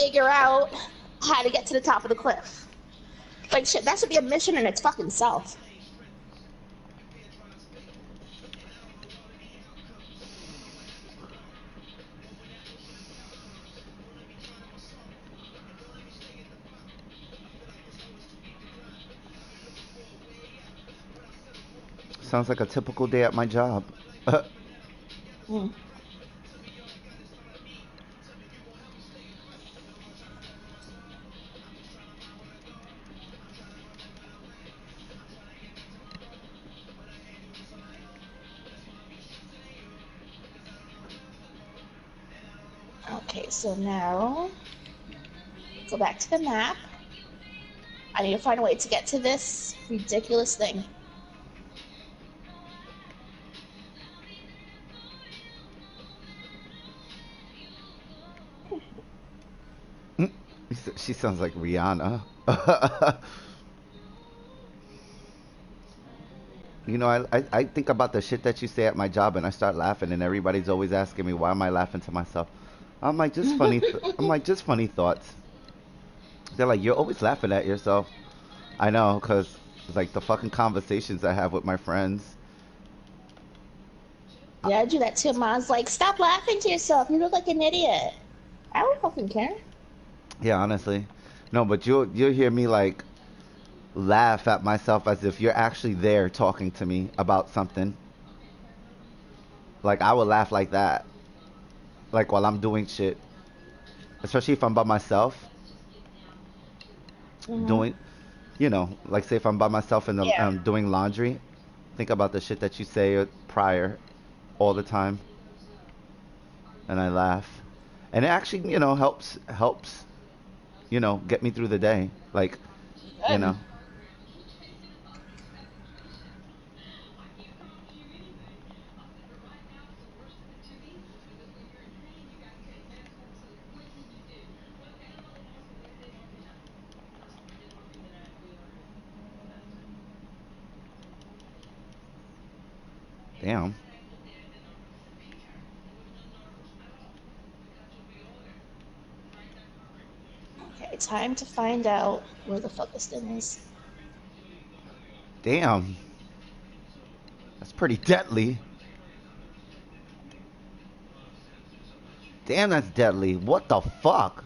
figure out how to get to the top of the cliff. Like, shit, that should be a mission in its fucking self. Sounds like a typical day at my job. Mm. Okay, so now go back to the map. I need to find a way to get to this ridiculous thing. She sounds like Rihanna. You know, I think about the shit that you say at my job, and I start laughing, and everybody's always asking me why am I laughing to myself. I'm like, just funny. I'm like, just funny thoughts. They're like, you're always laughing at yourself. I know, cause it's like the fucking conversations I have with my friends. Yeah, I do that too. Mom's like, stop laughing to yourself. You look like an idiot. I don't fucking care. Yeah, honestly, no, but you'll hear me like laugh at myself as if you're actually there talking to me about something. Like I would laugh like that, like while I'm doing shit, especially if I'm by myself Mm-hmm. doing, like say if I'm by myself and Yeah. doing laundry, think about the shit that you say prior all the time, and I laugh, and it actually helps get me through the day, like you Good. know. Damn. Okay, time to find out where the fuck this thing is. Damn. That's pretty deadly. Damn, that's deadly. What the fuck?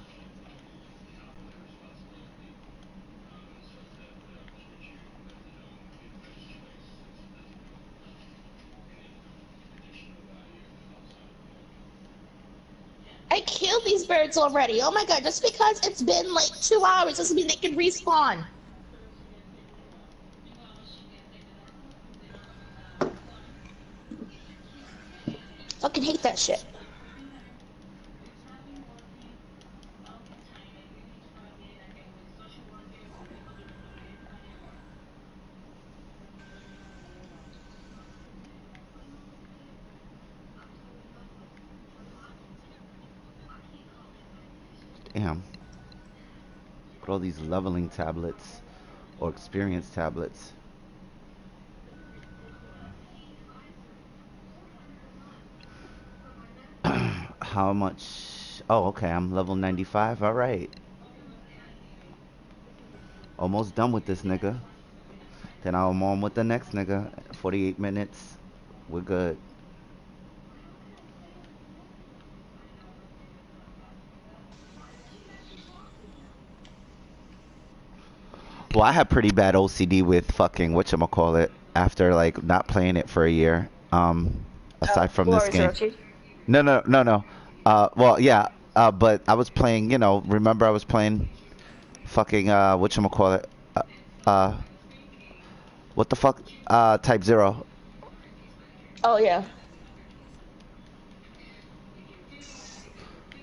I killed these birds already. Oh my god, just because it's been like 2 hours doesn't mean they can respawn. Fucking hate that shit. Damn. With all these leveling tablets or experience tablets. How much? Oh, okay. I'm level 95. All right. Almost done with this nigga. Then I'm on with the next nigga. 48 minutes. We're good. Well, I had pretty bad OCD with fucking whatchamacallit after like not playing it for a year. Aside from this Glorious game. Orochi. No, no, no, no. Well, yeah. But I was playing. Remember I was playing fucking whatchamacallit. Uh, uh, what the fuck? Type Zero. Oh yeah.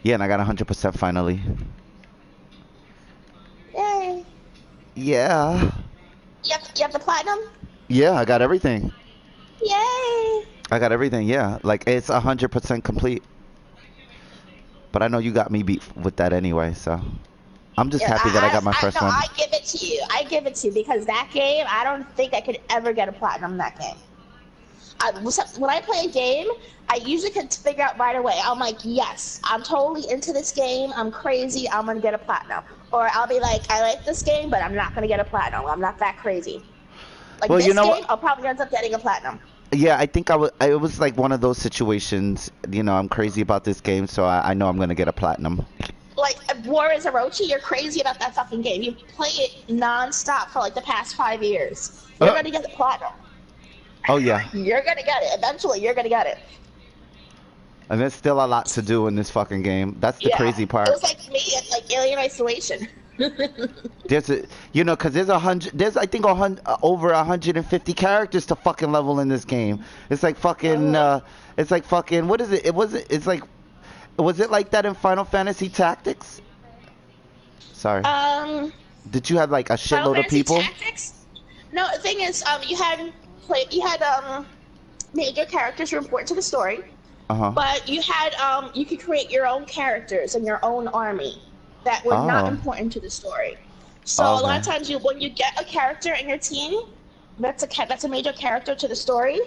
Yeah, and I got 100% finally. Yay. Yeah. You have the platinum? Yeah, I got everything. Yay. I got everything. Yeah, like it's 100% complete. But I know you got me beat with that anyway, so I'm just Yeah, happy that I got my no, first one. I give it to you. I give it to you because that game, I don't think I could ever get a platinum in that game. When I play a game, I usually can figure out right away. I'm like, yes, I'm totally into this game. I'm crazy. I'm gonna get a platinum. Or I'll be like, I like this game, but I'm not gonna get a platinum. I'm not that crazy. Like Well, you this know game, what? I'll probably end up getting a platinum. Yeah, I think I was. It was like one of those situations. I'm crazy about this game, so I know I'm gonna get a platinum. Like War is Orochi, you're crazy about that fucking game. You play it non-stop for like the past 5 years. You're Uh, gonna get the platinum. oh yeah, You're gonna get it. Eventually, you're gonna get it. and there's still a lot to do in this fucking game. That's the Yeah, crazy it part. was like me at like Alien Isolation. There's a, because there's 100, there's I think over 150 characters to fucking level in this game. It's like fucking, it's like fucking, what is it? It wasn't. It's like, was it like that in Final Fantasy Tactics? Sorry. um, Did you have like a Final shitload of Fantasy people? Tactics. No, the thing is, you had major characters who were important to the story, Uh huh. but you could create your own characters and your own army that were not Oh. important to the story. So a lot Okay. of times, when you get a character in your team, that's a major character to the story.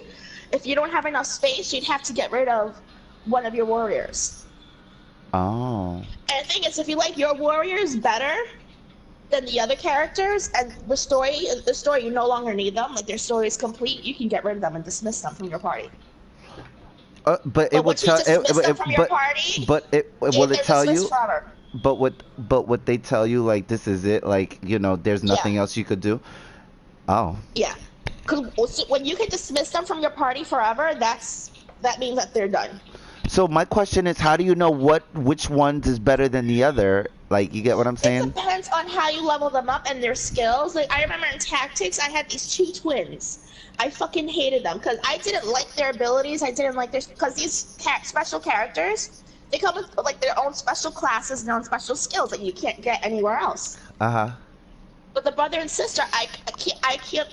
If you don't have enough space, you'd have to get rid of one of your warriors. Oh. And the thing is, if you like your warriors better than the other characters, and the story you no longer need them, like their story is complete, you can get rid of them and dismiss them from your party. But it But would once you tell dismiss them from your party, but it will it they're tell dismissed you forever. but what they tell you like this is it like there's Yeah, nothing else you could do. Oh. yeah. Because when you can dismiss them from your party forever, that means that they're done. So my question is, how do you know which ones is better than the other? Like, you get what I'm It saying? depends on how you level them up and their skills. Like I remember in Tactics, I had these two twins. I fucking hated them because I didn't like their abilities. I didn't like because these special characters, they come with like their own special classes and their own special skills that you can't get anywhere else. Uh-huh. But the brother and sister,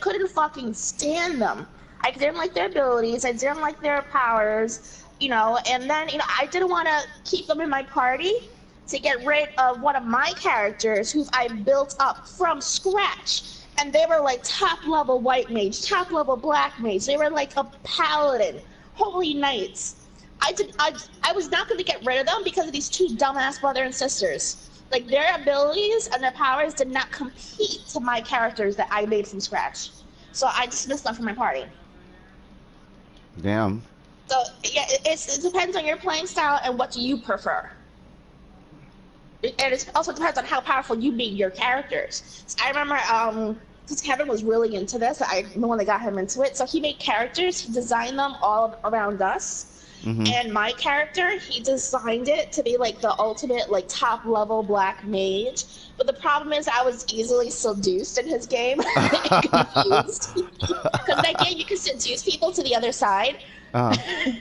couldn't fucking stand them. I didn't like their abilities. I didn't like their powers. And then I didn't want to keep them in my party to get rid of one of my characters who I built up from scratch. And they were like top level white mage, top level black mage. They were like a paladin, holy knights. I was not going to get rid of them because of these two dumbass brother and sisters. Like their abilities and their powers did not compete to my characters that I made from scratch. So I dismissed them from my party. Damn. So yeah, it depends on your playing style and what you prefer. And it also depends on how powerful you made your characters. So I remember, because Kevin was really into this, I'm the one that got him into it. So he made characters, he designed them all around us. Mm-hmm. And my character, he designed it to be like the ultimate, like top level black mage. But the problem is, I was easily seduced in his game, confused. Because that game, you can seduce people to the other side. Uh-huh.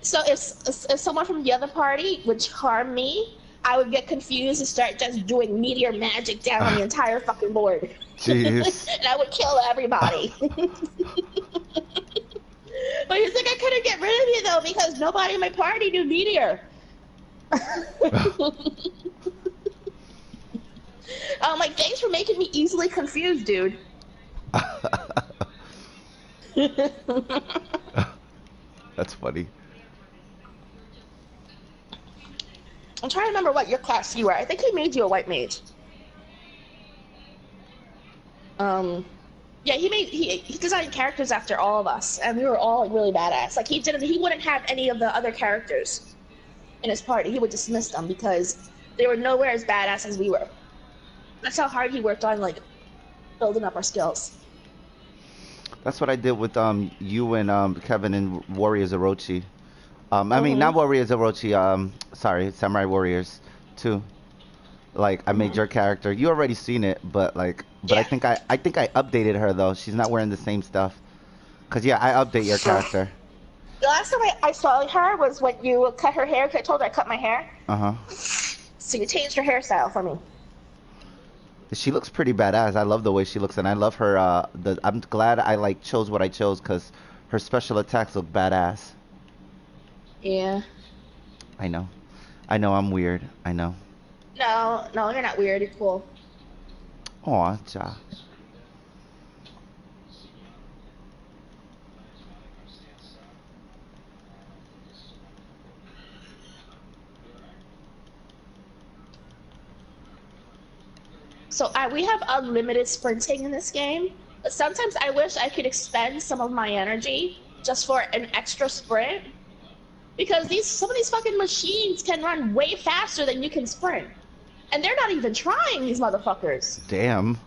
So if someone from the other party would charm me, I would get confused and start just doing meteor magic down on the entire fucking board. Jeez. And I would kill everybody. But you think I couldn't get rid of you though because nobody in my party knew meteor. I'm like, thanks for making me easily confused, dude. That's funny. I'm trying to remember what your class you were. I think he made you a white mage. Yeah, he designed characters after all of us, and we were all like, really badass. Like he wouldn't have any of the other characters in his party. He would dismiss them because they were nowhere as badass as we were. That's how hard he worked on like building up our skills. That's what I did with you and Kevin in Warriors Orochi. I mean, Mhm. not Warriors Orochi. Sorry, Samurai Warriors too. Like, I made Mhm. your character. You already seen it, but I Yeah. think I updated her though. She's not wearing the same stuff. Cause yeah, I update your character. The last time I saw her was when you cut her hair. Cause I told her I cut my hair. Uh huh. So you changed her hairstyle for me. She looks pretty badass. I love the way she looks, and I love her. I'm glad I like chose what I chose because her special attacks look badass. Yeah. I know. I know I'm weird. I know. No, you're not weird. You're cool. Aw, ja. So we have unlimited sprinting in this game, but sometimes I wish I could expend some of my energy just for an extra sprint because these some of these fucking machines can run way faster than you can sprint, and they're not even trying, these motherfuckers. Damn.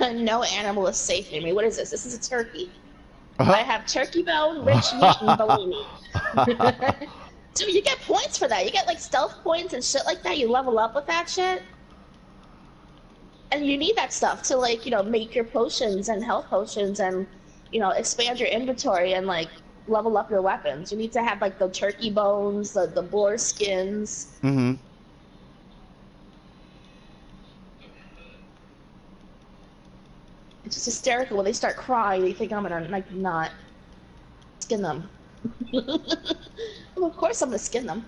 No animal is safe near me. What is this? This is a turkey. I Uh-huh. have turkey bone, rich meat, and bologna. Dude, you get points for that. You get like stealth points and shit like that. You level up with that shit. And you need that stuff to like, make your potions and health potions and, expand your inventory and like level up your weapons. You need to have like the turkey bones, the boar skins. Mm-hmm. It's just hysterical when they start crying. They think I'm gonna like not skin them. Well, of course I'm gonna skin them.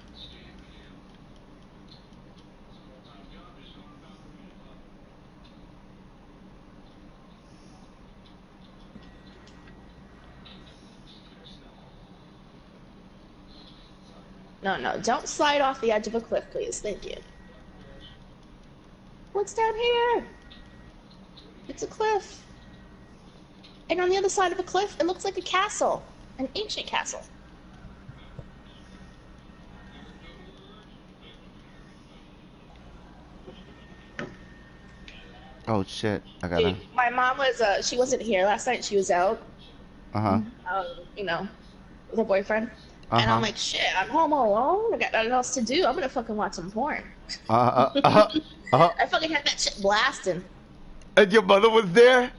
No, no, don't slide off the edge of a cliff, please. Thank you. What's down here? It's a cliff. And on the other side of a cliff, it looks like a castle. An ancient castle. Oh shit. I gotta. Dude, my mom was, she wasn't here last night. She was out, Uh-huh. you know, with her boyfriend. And I'm Uh-huh. like, shit, I'm home all alone. I got nothing else to do. I'm gonna fucking watch some porn. Uh-huh. I fucking had that shit blasting. And your mother was there?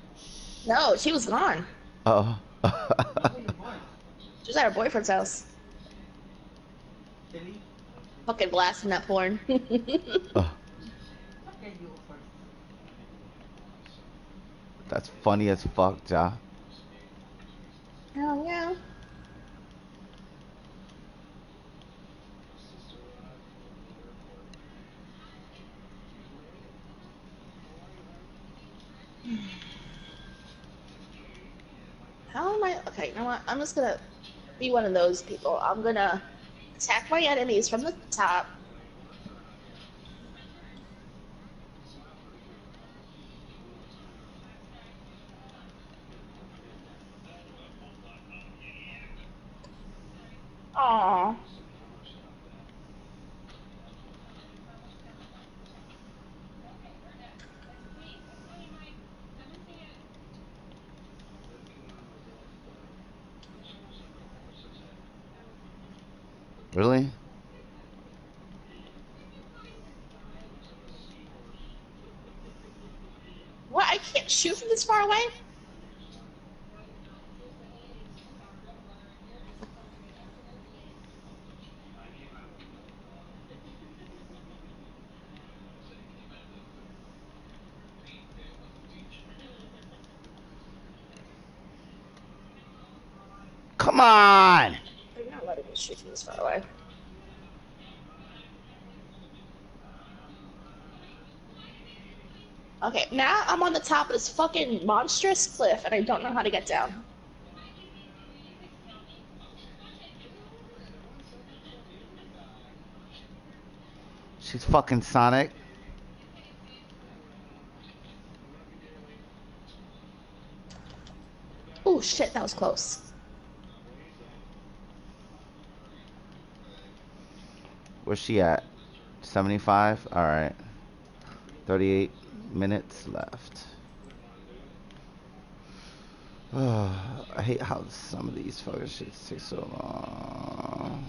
No, she was gone. Oh. She was at her boyfriend's house. Fucking blasting that porn. Uh, that's funny as fuck, Ja. Hell yeah. How am I? Okay, you know what? I'm just gonna be one of those people. I'm gonna attack my enemies from the top. Aww. Really? What? I can't shoot from this far away? Come on! They're not letting me shoot from this far away. Okay, now I'm on the top of this fucking monstrous cliff and I don't know how to get down. She's fucking Sonic. Oh shit, that was close. Where's she at? 75? Alright. 38 minutes left. I hate how some of these fucking shits take so long.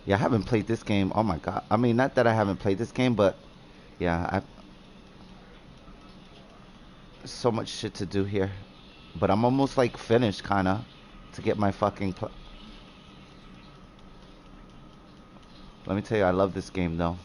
Yeah, I haven't played this game. Oh my god. I mean, not that I haven't played this game, but yeah, I've so much shit to do here. But I'm almost like finished, kinda, to get my fucking. Let me tell you, I love this game though.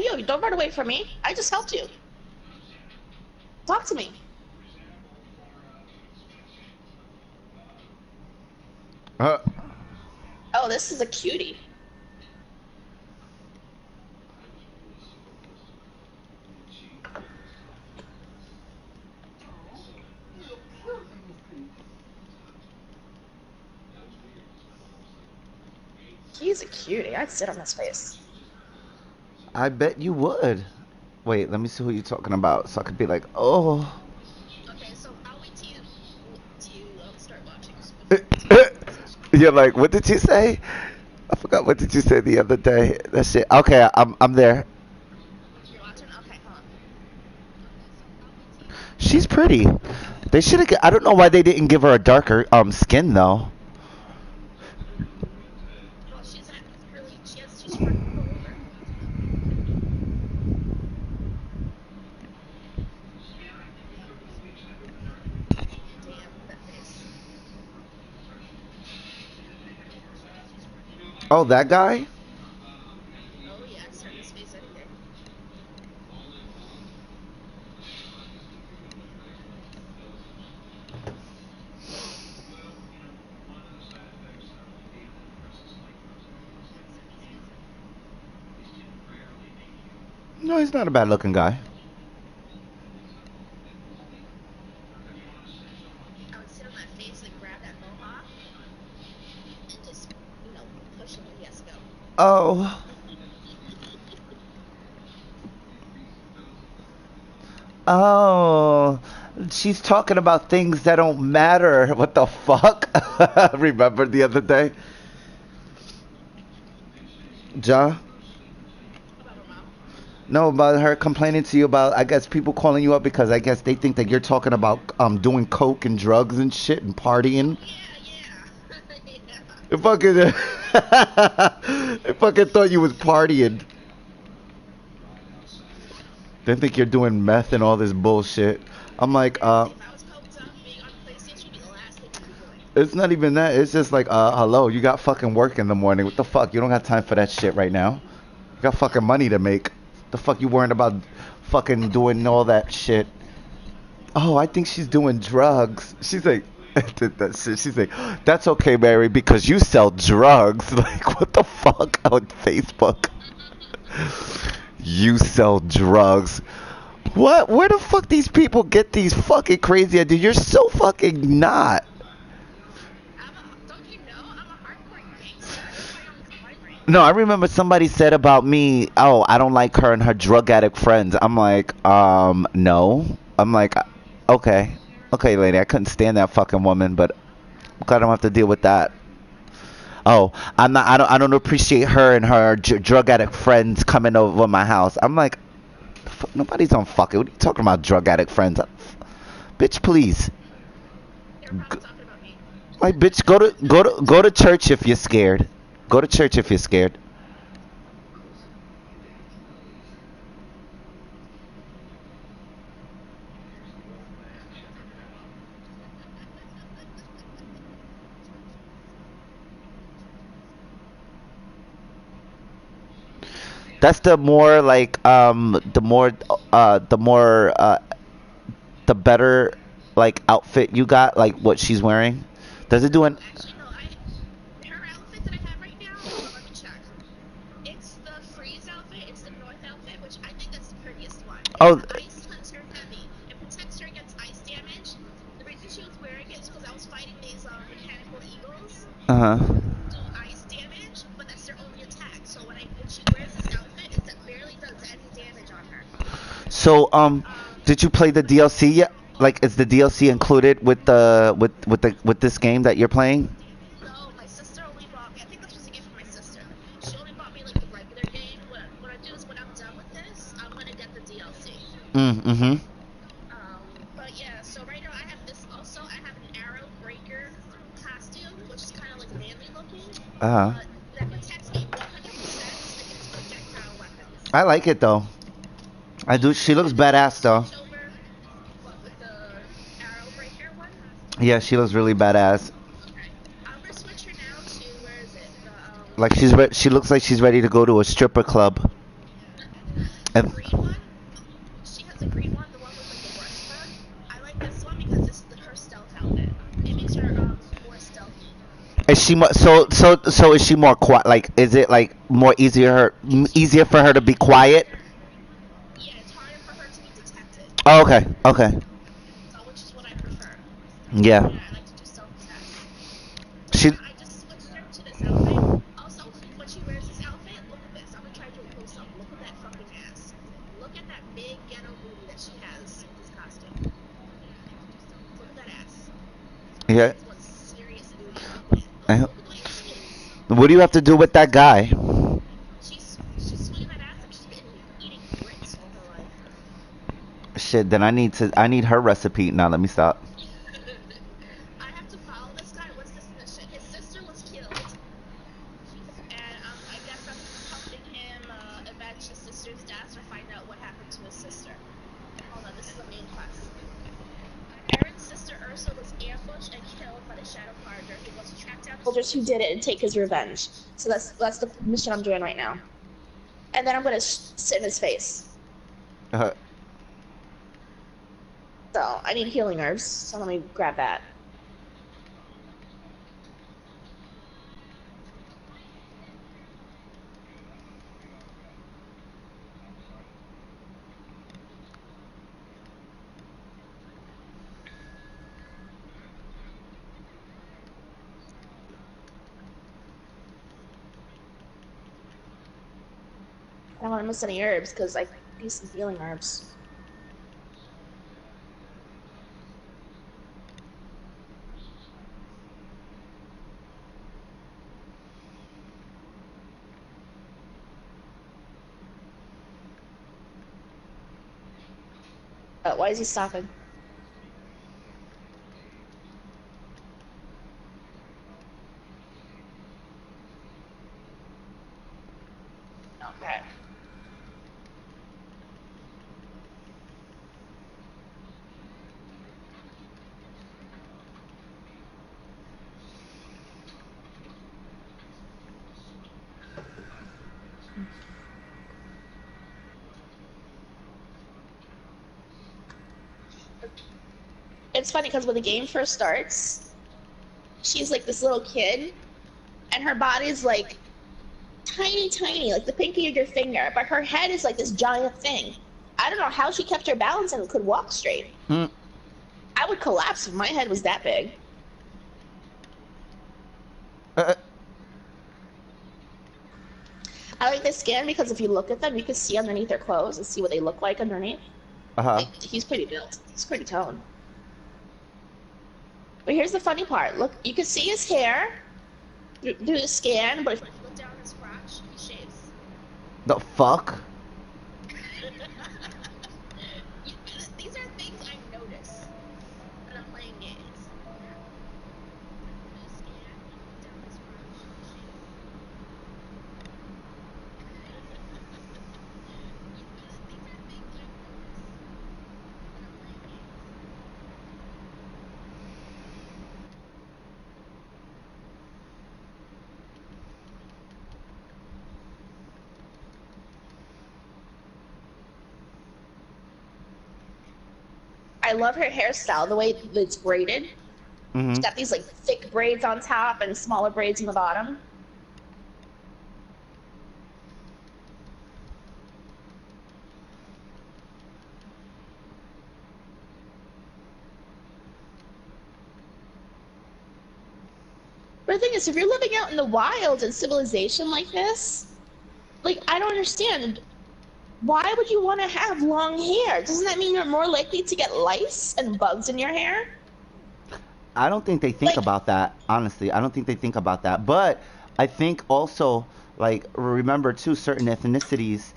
you, don't run away from me. I just helped you. Talk to me. Uh, Oh, this is a cutie. He's a cutie. I'd sit on his face. I bet you would. Wait, let me see who you're talking about, so I could be like, oh. Okay, so I'll wait till you start watching. You're like, what did you say? I forgot what did you say the other day. That shit. Okay, I'm there. You're watching? Okay, hold on. She's pretty. They should have. I don't know why they didn't give her a darker skin though. Well, she's at really, she's trying to go over. Damn, that face. Oh, that guy? Oh yeah, I'd start his face any day. No, he's not a bad looking guy. I would sit on that face and grab that mohawk and just, push him when he has to go. Oh. Oh. She's talking about things that don't matter. What the fuck? Remember the other day? Ja? About her mom? No, about her complaining to you about, I guess, people calling you up because I guess they think that you're talking about doing coke and drugs and shit and partying. Yeah. Yeah. It fucking, it fucking thought you was partying. They think you're doing meth and all this bullshit. I'm like, If I was coked up, being on PlayStation would be the last thing I'd be doing. it's not even that. It's just like, hello, you got fucking work in the morning. What the fuck? You don't got time for that shit right now. You got fucking money to make. The fuck you worrying about fucking doing all that shit? Oh, I think she's doing drugs. She's like, that shit. She's like, that's okay, Mary, because you sell drugs. Like, what the fuck on Facebook? You sell drugs. What? Where the fuck these people get these fucking crazy ideas? You're so fucking not. Don't you know? I'm a hardcore gangster. That's why I don't combine right. No, I remember somebody said about me, oh, I don't like her and her drug addict friends. I'm like, no. I'm like, okay. Okay, lady, I couldn't stand that fucking woman, but I'm glad I don't have to deal with that. Oh, I don't appreciate her and her drug addict friends coming over my house. I'm like, nobody's on fucking. What are you talking about, drug addict friends? Bitch, please. They're probably talking about me. Like, bitch, go to church if you're scared. Go to church if you're scared. That's the more like the better like outfit you got, like what she's wearing. Does it do an Actually, no. Her outfit that I have right now. Hold on, let me check. It's the freeze outfit. It's the north outfit, which I think that's the prettiest one. It's oh the ice hunter heavy. It protects her against ice damage. The reason she was wearing it is because I was fighting these mechanical eagles uh-huh. who do ice damage, but that's their only attack. So when she wears this outfit, it barely does any damage on her. So did you play the DLC yet? Like, is the DLC included with the with this game that you're playing? No, my sister only bought me. I think this was a gift from my sister. She only bought me like the regular game. What I do is when I'm done with this, I'm gonna get the DLC. Mm-hmm. But yeah, so right now I have this also. I have an arrow breaker costume, which is kind of like manly looking, Uh-huh. but that protects me 100% against projectile weapons. I like it though. I do. She looks badass though. Switch over, what, with the arrow breaker one? Yeah, she looks really badass. Okay. I'm gonna switch her now to where is it? Like she looks like she's ready to go to a stripper club. The And green one, she has a green one, the one with like the worst fur. I like this one because this is her stealth outfit. It makes her more stealthy. is she more so is she more quiet? Like, is it like more easier for her to be quiet? Yeah, it's harder for her to be detected. Oh, okay, okay, So, which is what I prefer. yeah. Yeah, I like to do stealth attacks. So She yeah, I just switched her to this outfit. Also, when she wears this outfit, look at this. I'm gonna try to do a close up. Look at that fucking ass. Look at that big ghetto booty that she has with this costume. Look at that ass. yeah. That's one serious booty. I- Look at the way it swings. What do you have to do with that guy? She's swinging that ass like she's been eating grits all her life. Shit, then I need her recipe. Now let me stop. I have to follow this guy. What's this mission? His sister was killed, and I guess I'm helping him avenge his sister's death or find out what happened to his sister. Hold on, this is the main quest. Aaron's sister Ursa was ambushed and killed by the Shadow Carter. He wants to track down the soldiers who did it and take his revenge. So that's the mission I'm doing right now. And then I'm gonna sit in his face. Uh, So I need healing herbs. So let me grab that. I don't want to miss any herbs because I need some healing herbs. Why is he stopping? Okay. It's funny because when the game first starts, she's like this little kid, and her body's like tiny, tiny, like the pinky of your finger, but her head is like this giant thing. I don't know how she kept her balance and could walk straight. mm, I would collapse if my head was that big. uh, I like this skin because if you look at them, you can see underneath their clothes and see what they look like underneath. uh-huh. Like, he's pretty built. He's pretty toned. But here's the funny part. Look, you can see his hair through the scan, but if you look down his crotch, he shaves. The fuck? These are things I notice when I'm playing games. You scan, look down his crotch, he shaves. These are things I notice when I'm playing games. I love her hairstyle, the way it's braided. She's Mm-hmm. got these like thick braids on top and smaller braids on the bottom. But the thing is, if you're living out in the wild in civilization like this, like I don't understand. Why would you want to have long hair? Doesn't that mean you're more likely to get lice and bugs in your hair? I don't think they think Like, about that, honestly. I don't think they think about that. But I think also, like, remember too, certain ethnicities,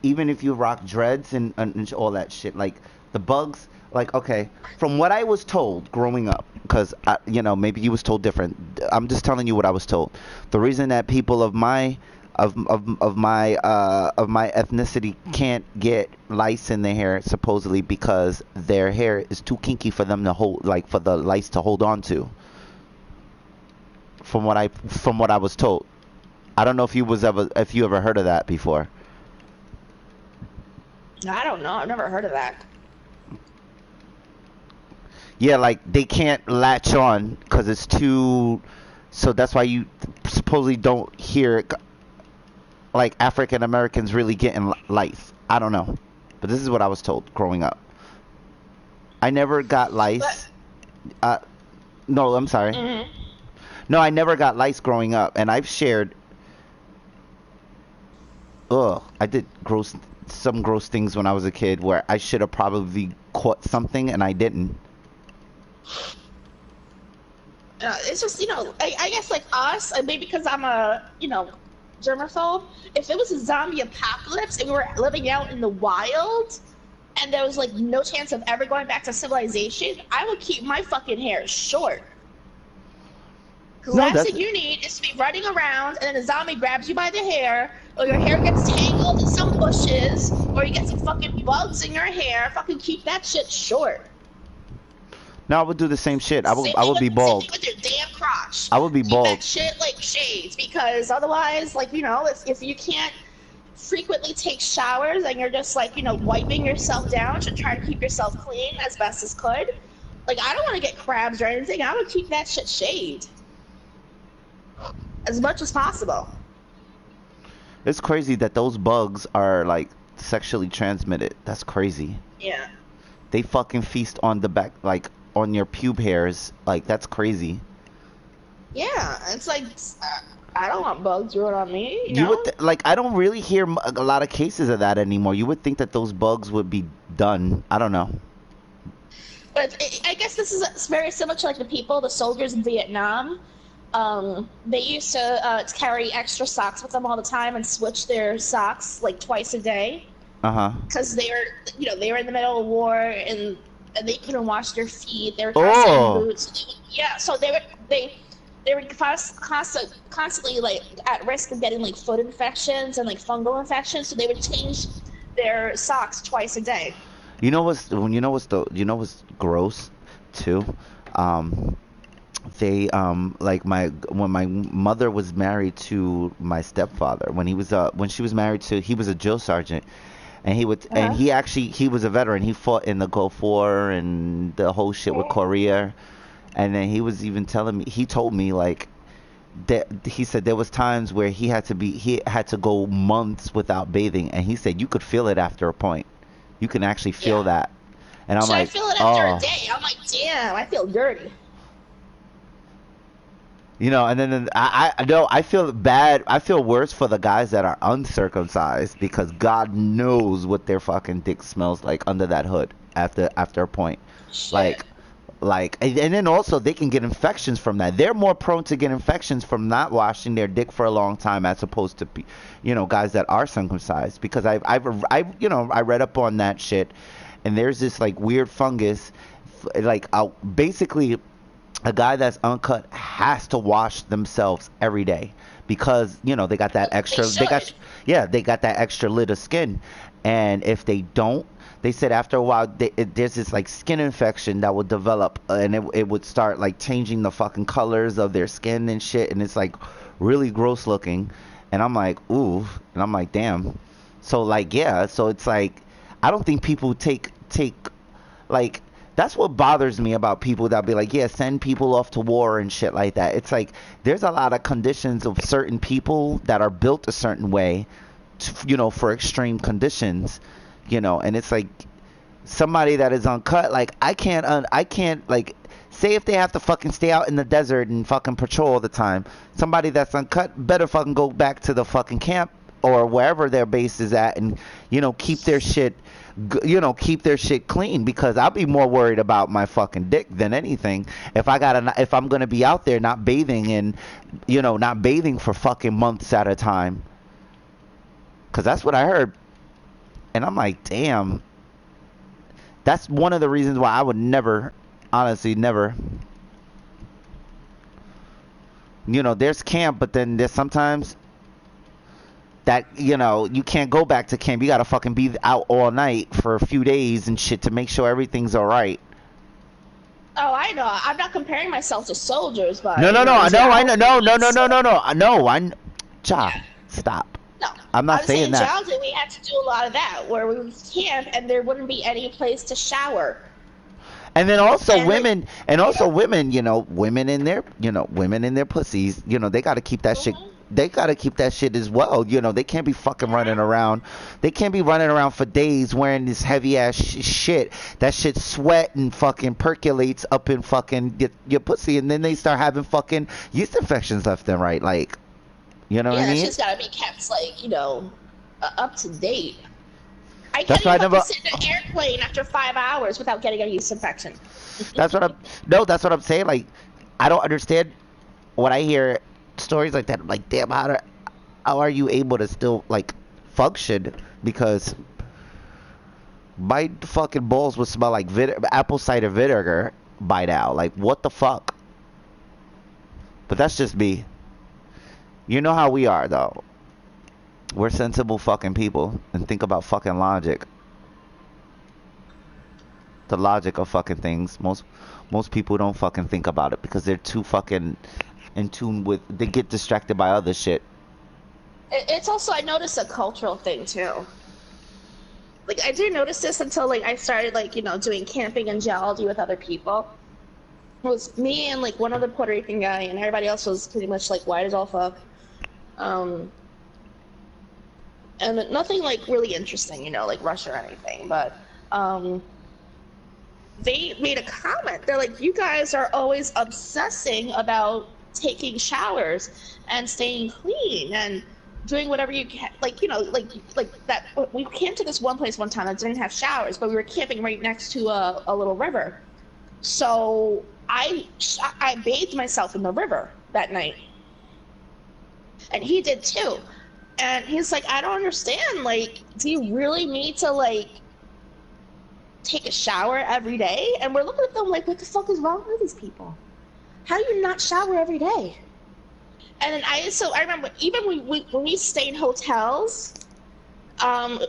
even if you rock dreads and all that shit, like the bugs, like, okay, from what I was told growing up, because maybe you was told different. I'm just telling you what I was told. The reason that people of my ethnicity can't get lice in their hair supposedly because their hair is too kinky for them to hold, like for the lice to hold on to, from what I was told. I don't know if you ever heard of that before. I don't know. I've never heard of that. Yeah, like they can't latch on because it's too. So that's why you supposedly don't hear like African Americans really getting lice. I don't know, but this is what I was told growing up. I never got But lice. Uh, no, I'm sorry. mhm. No, I never got lice growing up, and I've shared. Ugh, I did some gross things when I was a kid where I should have probably caught something and I didn't. It's just I guess like us, maybe because I'm a germaphobe. If it was a zombie apocalypse and we were living out in the wild, and there was like no chance of ever going back to civilization, I would keep my fucking hair short. The No, last that's thing you need is to be running around and then a zombie grabs you by the hair, or your hair gets tangled in some bushes, or you get some fucking bugs in your hair. Fucking keep that shit short. no. I would do the same shit. Same I thing would be with same thing bald. with your damn crotch. I would be Keep bald. that shit like shades, because otherwise, like if you can't frequently take showers and you're just like wiping yourself down to try to keep yourself clean as best as could. Like I don't want to get crabs or anything. I would keep that shit shaved as much as possible. It's crazy that those bugs are like sexually transmitted. That's crazy. Yeah. They fucking feast on the back, like on your pube hairs. Like that's crazy. Yeah, it's like I don't want bugs growing on me, you You would know? like I don't really hear a lot of cases of that anymore. You would think that those bugs would be done. I don't know. But I guess this is it's very similar to like the soldiers in Vietnam. They used to carry extra socks with them all the time and switch their socks like twice a day Uh huh. because they were in the middle of war and they couldn't wash their feet. They were constantly in Oh. boots. Yeah, so they were constantly like at risk of getting like foot infections and like fungal infections. So they would change their socks twice a day. You know what's gross too? Um, they like my when my mother was married to my stepfather when she was married to he was a drill sergeant and Uh-huh. he was a veteran. He fought in the Gulf War and the whole shit with Korea. And then he told me like that he said there was times where he had to go months without bathing, and he said you could feel it after a point. You can actually feel Yeah. that. And I'm Should I like, feel it after a oh, day? I'm like, damn, I feel dirty. and then I know I feel bad. I feel worse for the guys that are uncircumcised because God knows what their fucking dick smells like under that hood after a point. Shit. Like and then also they can get infections from that. They're more prone to get infections from not washing their dick for a long time as opposed to guys that are circumcised because I read up on that shit and there's this like weird fungus like basically a guy that's uncut has to wash themselves every day because they got that They extra should. they got that extra lid of skin, and if they don't, they said after a while there's this like skin infection that would develop, and it would start like changing the fucking colors of their skin and shit, and it's like really gross looking, and I'm like ooh, and I'm like damn, so like yeah, so it's like I don't think people take like that's what bothers me about people that be like, yeah, send people off to war and shit like that. It's like there's a lot of conditions of certain people that are built a certain way, for extreme conditions, and it's like somebody that is uncut, like I can't like say if they have to fucking stay out in the desert and fucking patrol all the time. Somebody that's uncut better fucking go back to the fucking camp or wherever their base is at and keep their shit keep their shit clean because I'll be more worried about my fucking dick than anything if I'm gonna be out there not bathing and not bathing for fucking months at a time because that's what I heard and I'm like damn, that's one of the reasons why I would never, honestly never, there's camp but then there's sometimes that you can't go back to camp. You gotta fucking be out all night for a few days and shit to make sure everything's all right. Oh, I know. I'm not comparing myself to soldiers, No, but no, no, if you're I know, out no, no, in no, no, no, no, no, I know, Ja, yeah. stop. No, I'm I not was saying saying that. childhood we had to do a lot of that, where we would camp and there wouldn't be any place to shower, And then also and like, women, and you also know, women, women in their, women in their pussies, they got to keep that shit. mhm, They got to keep that shit as well. They can't be fucking running mhm. around. They can't be running around for days wearing this heavy ass shit. That shit sweat and fucking percolates up in fucking your pussy, and then they start having fucking yeast infections left and right. Like, you know what I Yeah, that mean? shit's gotta be kept like, up to date. I can't That's why even I fucking never. sit in an airplane after 5 hours without getting a yeast infection. That's what I'm. No, that's what I'm saying. Like, I don't understand when I hear stories like that. I'm like, damn, how are you able to still like function? Because my fucking balls would smell like apple cider vinegar by now. Like, what the fuck? But that's just me. You know how we are though. We're sensible fucking people and think about fucking logic. The logic of fucking things. Most people don't fucking think about it because they're too fucking in tune with. They get distracted by other shit. It's also, I noticed, a cultural thing too. Like, I didn't notice this until like I started like, doing camping and geology with other people. It was me and like one other Puerto Rican guy, and everybody else was pretty much like white as all fuck. Um, and nothing like really interesting, like Russia or anything. But they made a comment. They're like, "You guys are always obsessing about taking showers and staying clean and doing whatever you can." Like, like that. We camped to this one place one time that didn't have showers, but we were camping right next to a little river. So I bathed myself in the river that night, and he did too. And he's like, I don't understand. Like, do you really need to like take a shower every day? And we're looking at them like, what the fuck is wrong with these people? How do you not shower every day? And then I remember even when we stay in hotels,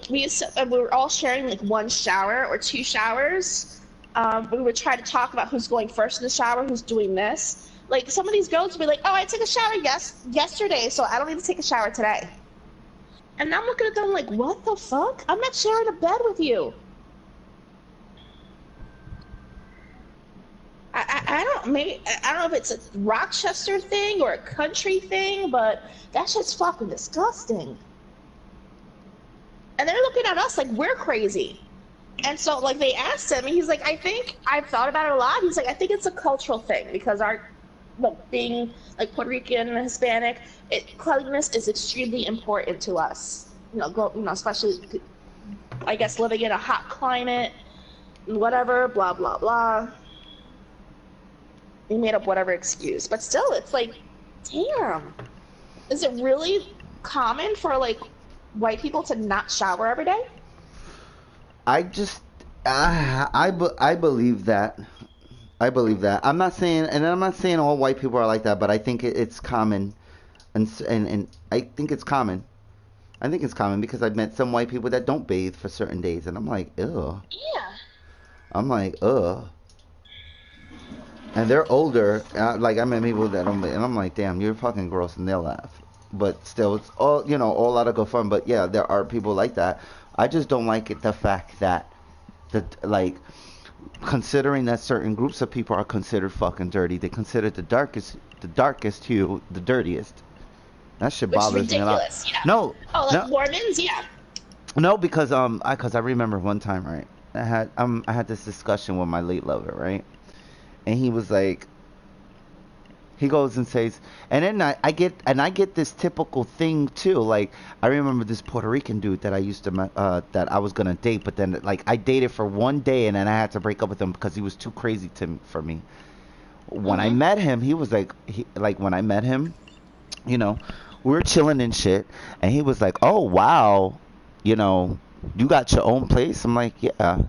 we were all sharing like one shower or two showers. We would try to talk about who's going first in the shower, who's doing this. Like some of these girls would be like, "Oh, I took a shower yesterday, so I don't need to take a shower today." And I'm looking at them like, "What the fuck? I'm not sharing a bed with you." I don't maybe I don't know if it's a Rochester thing or a country thing, but that shit's fucking disgusting. And they're looking at us like we're crazy. And so like they asked him, and he's like, I think I've thought about it a lot. He's like, I think it's a cultural thing because our like being like Puerto Rican and Hispanic, cleanliness is extremely important to us. Especially I guess living in a hot climate, whatever, blah blah blah. He made up whatever excuse, but still, it's like, damn, is it really common for like white people to not shower every day? I just, I believe that. I believe that. I'm not saying, and I'm not saying all white people are like that, but I think it's common, and I think it's common. I think it's common because I've met some white people that don't bathe for certain days, and I'm like, ugh. Yeah. I'm like, ugh. And they're older. Like I met people that don't, and I'm like, damn, you're fucking gross, and they'll laugh. But still, it's all all out of good fun. But yeah, there are people like that. I just don't like it the fact that like considering that certain groups of people are considered fucking dirty, they consider the darkest hue the dirtiest. That shit Which is bothers me a lot. ridiculous. Yeah. No, Oh, like no, Mormons? Yeah. no, because I remember one time, right? I had this discussion with my late lover, right? And he was like, he goes and says, and then I get this typical thing too. Like I remember this Puerto Rican dude that I used to that I was gonna date, but then like I dated for one day and then I had to break up with him because he was too crazy for me. When I Mm-hmm. met him, he was like when I met him, you know, we were chilling and shit, and he was like, "Oh wow, you know, you got your own place." I'm like, "Yeah,"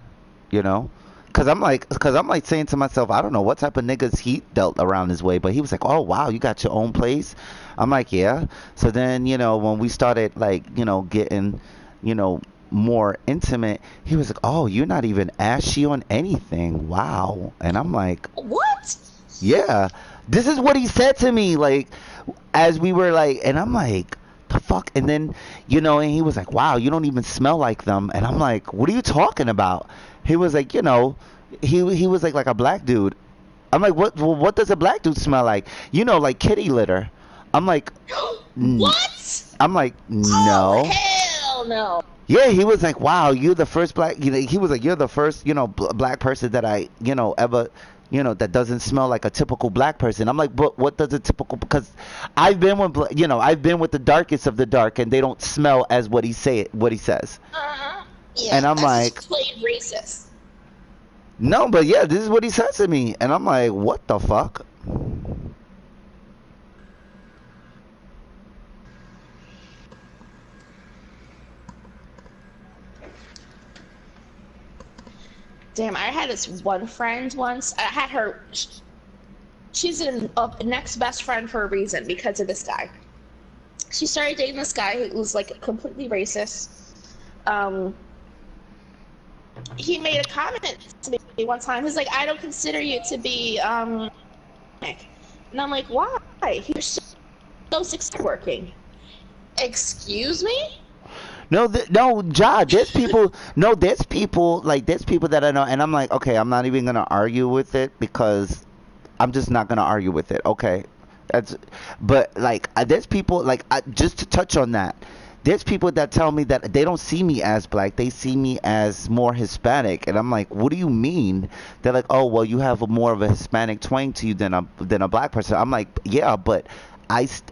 you know, cause I'm like saying to myself, I don't know what type of niggas he dealt around his way, but he was like, "Oh wow, you got your own place." I'm like, "Yeah." So then, when we started like, getting, you know, more intimate, he was like, "Oh, you're not even ashy on anything. Wow." And I'm like, What? yeah, this is what he said to me, like, as we were like, and I'm like, the fuck? And then, and he was like, wow, you don't even smell like them. And I'm like, what are you talking about? He was like, he was like a black dude. I'm like, what? Well, what does a black dude smell like? Like kitty litter. I'm like, "N-" What? I'm like, Oh, no. hell no. Yeah, he was like, wow, you're the first black. He was like, you're the first, black person that I, ever, that doesn't smell like a typical black person. I'm like, but what does a typical? Because I've been with, I've been with the darkest of the dark, and they don't smell as what he says. Uh-huh. And Yeah, I'm that's like, just plain racist. no, but yeah, this is what he says to me, and I'm like, what the fuck? Damn, I had this one friend once. I had her. She's a next best friend for a reason because of this guy. She started dating this guy who was like completely racist. Um, he made a comment to me one time. He's like, "I don't consider you to be and I'm like, "Why? You're so successful working." Excuse me? No, no, Ja, there's people. No, there's people that I know, and I'm like, okay, I'm not even gonna argue with it because I'm just not gonna argue with it. Okay, that's. But like, there's people like just to touch on that. There's people that tell me that they don't see me as black; they see me as more Hispanic, and I'm like, what do you mean? They're like, oh, well, you have more of a Hispanic twang to you than a black person. I'm like, yeah, but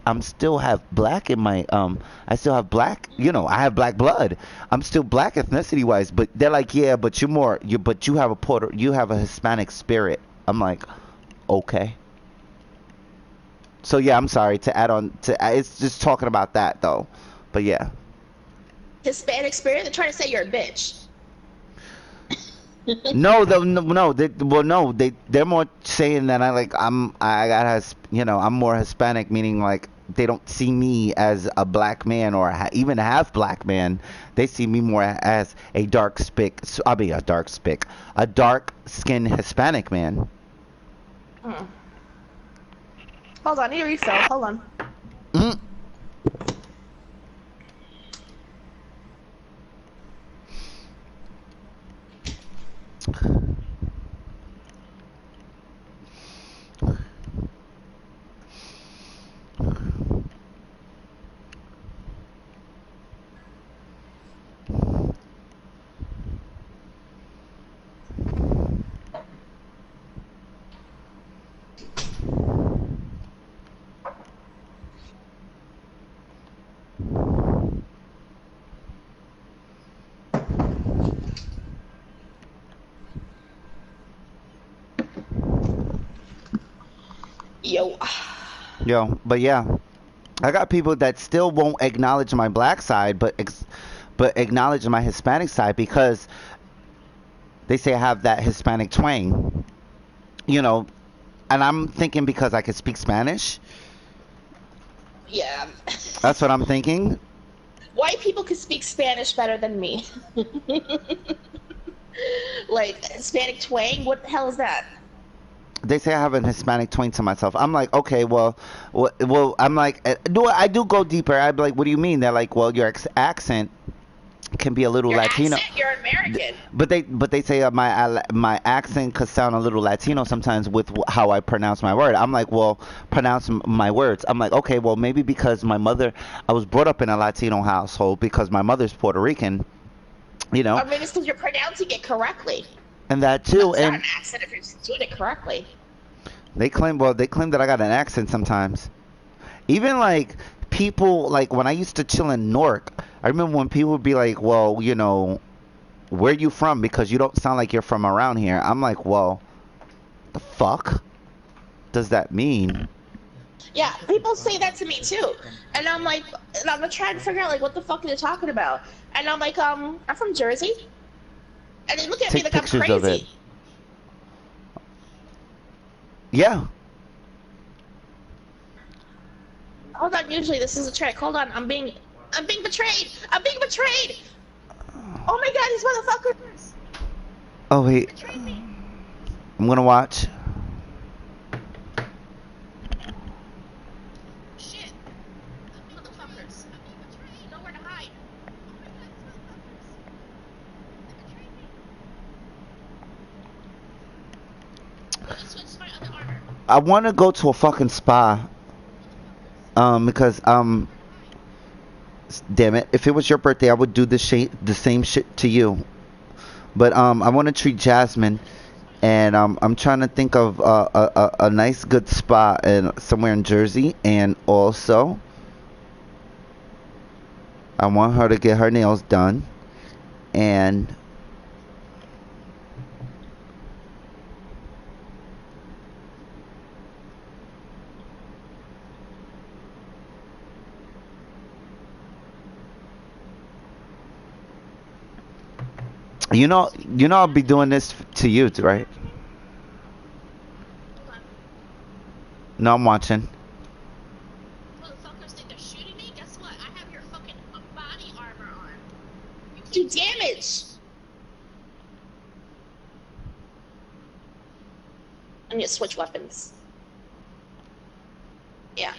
I'm still have black in my I still have black, I have black blood. I'm still black ethnicity wise, but they're like, yeah, but you have you have a Hispanic spirit. I'm like, okay. So yeah, I'm sorry to add on to it's just talking about that though. But yeah. Hispanic spirit? They're trying to say you're a bitch. No, no, they're more saying that I got I'm more Hispanic, meaning like they don't see me as a black man or even a half black man. They see me more as a a dark skinned Hispanic man. Hmm. Hold on, I need a refill. Hold on. Mm. Yo. Yo, but yeah, I got people that still won't acknowledge my black side, but acknowledge my Hispanic side because they say I have that Hispanic twang. You know, and I'm thinking because I can speak Spanish. Yeah. That's what I'm thinking. White people can speak Spanish better than me. Like, Hispanic twang? What the hell is that? They say I have an Hispanic twang to myself. I'm like, okay, well, I'm like, I do go deeper. I'm like, what do you mean? They're like, well, your accent can be a little Your Latino, accent? You're American. but they say my accent could sound a little Latino sometimes with how I pronounce my word. I'm like, well, pronounce my words. I'm like, okay, well, maybe because I was brought up in a Latino household because my mother's Puerto Rican, Or maybe it's because you're pronouncing it correctly. and that too, It's not and an accent if you're doing it correctly. they claim that I got an accent sometimes. Even like people like when I used to chill in Newark, I remember when people would be like, "Well, where you from? Because you don't sound like you're from around here." I'm like, "Well, the fuck does that mean?" Yeah, people say that to me too. And I'm like, and I'm trying to figure out, like, what the fuck are they talking about? And I'm like, I'm from Jersey. And they look at me Take like I'm pictures of it. crazy. Yeah. Hold on, usually this is a trick. Hold on, I'm being betrayed. I'm being betrayed. Oh my god, these motherfuckers Oh wait, betrayed me. I'm gonna watch. Shit. Motherfuckers. I'm being betrayed. I want to go to a fucking spa. Because damn it, if it was your birthday, I would do the same shit to you. But I want to treat Jasmine, and I'm trying to think of a nice good spot in somewhere in Jersey, and also I want her to get her nails done, and you know I'll be doing this to you, right? No, I'm watching. Motherfuckers think they're shooting me? Guess what? I have your fucking body armor on. You do damage! I need to switch weapons. Yeah.